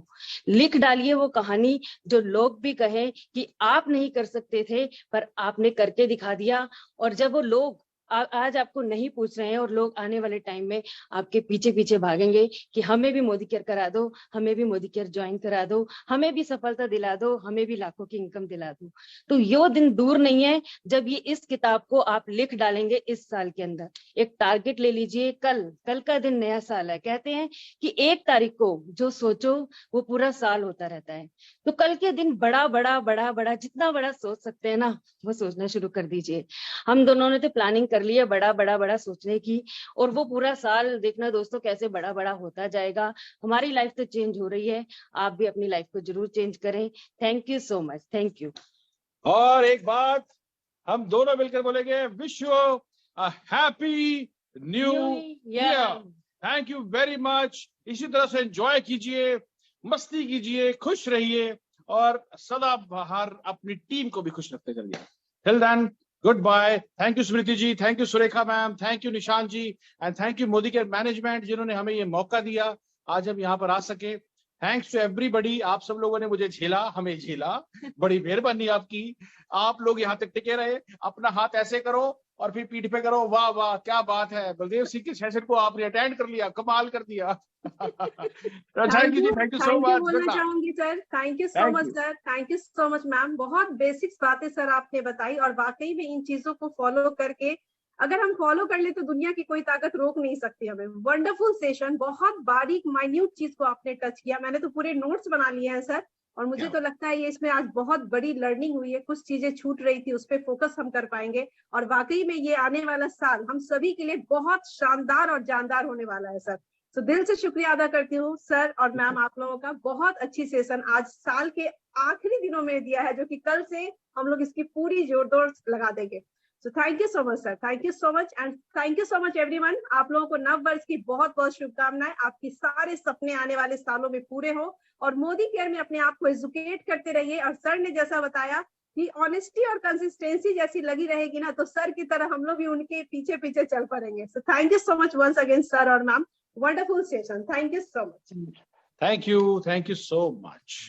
लिख डालिए वो कहानी जो लोग भी कहें कि आप नहीं कर सकते थे पर आपने करके दिखा दिया। और जब वो लोग आज आपको नहीं पूछ रहे हैं और लोग आने वाले टाइम में आपके पीछे पीछे भागेंगे कि हमें भी मोदी केयर करा दो, हमें भी मोदी केयर ज्वाइन करा दो, हमें भी सफलता दिला दो, हमें भी लाखों की इनकम दिला दो। तो ये दिन दूर नहीं है जब ये इस किताब को आप लिख डालेंगे इस साल के अंदर। एक टारगेट ले लीजिए, कल का दिन नया साल है। कहते हैं कि 1 तारीख को जो सोचो वो पूरा साल होता रहता है। तो कल के दिन बड़ा जितना बड़ा सोच सकते हैं ना वो सोचना शुरू कर दीजिए। हम दोनों ने तो प्लानिंग कर लिया बड़ा सोचने की, और वो पूरा साल देखना दोस्तों कैसे बड़ा होता जाएगा। हमारी लाइफ तो चेंज हो रही है, आप भी अपनी लाइफ को जरूर चेंज करें। Thank you so much, thank you. और एक बात हम दोनों मिलकर बोलेंगे, wish you a happy new year. Thank you very much. इसी तरह से एंजॉय कीजिए, मस्ती कीजिए, खुश रहिए और सदा बाहर अपनी टीम को भी खुश रखते चलिए। Till then, goodbye. Thank you Smriti ji, thank you Surekha ma'am, thank you Nishant ji, and thank you Modi care management जिन्होंने हमें ये मौका दिया आज हम यहाँ पर आ सके। Thanks to everybody. आप सब लोगों ने मुझे झेला, हमें झेला, बड़ी मेहरबानी आपकी। आप लोग यहाँ तक टिके रहे। अपना हाथ ऐसे करो और फिर पीठ पे करो, वाह वाह क्या बात है। बलदेव सिंह के सेशन को आपने अटेंड कर लिया, कमाल कर दिया। Thank you ji, thank you so much. बोलना चाहूंगी sir, thank you so much sir, thank you so much ma'am. बहुत बेसिक्स बातें सर आपने बताई और वाकई में इन चीजों को फॉलो करके अगर हम फॉलो कर ले तो दुनिया की कोई ताकत रोक नहीं सकती हमें। वंडरफुल सेशन, बहुत बारीक माइन्यूट चीज को आपने टच किया। मैंने तो पूरे नोट्स बना लिए हैं सर, और मुझे तो लगता है ये इसमें आज बहुत बड़ी लर्निंग हुई है। कुछ चीजें छूट रही थी, उस पर फोकस हम कर पाएंगे और वाकई में ये आने वाला साल हम सभी के लिए बहुत शानदार और जानदार होने वाला है सर। तो दिल से शुक्रिया अदा करती हूँ सर और मैम आप लोगों का। बहुत अच्छी सेशन आज साल के आखिरी दिनों में दिया है, जो कि कल से हम लोग इसकी पूरी जोरदार लगा देंगे। So thank you so much sir, thank you so much and thank you so much everyone। आप लोगों को नव वर्ष की बहुत बहुत शुभकामनाएं। आपकी सारे सपने आने वाले सालों में पूरे हो और मोदी केयर में अपने आप को एजुकेट करते रहिए। और सर ने जैसा बताया कि ऑनेस्टी और कंसिस्टेंसी जैसी लगी रहेगी ना, तो सर की तरह हम लोग भी उनके पीछे पीछे चल पड़ेंगे। So thank you so much once again sir और ma'am, wonderful session, thank you so much। Thank you so much।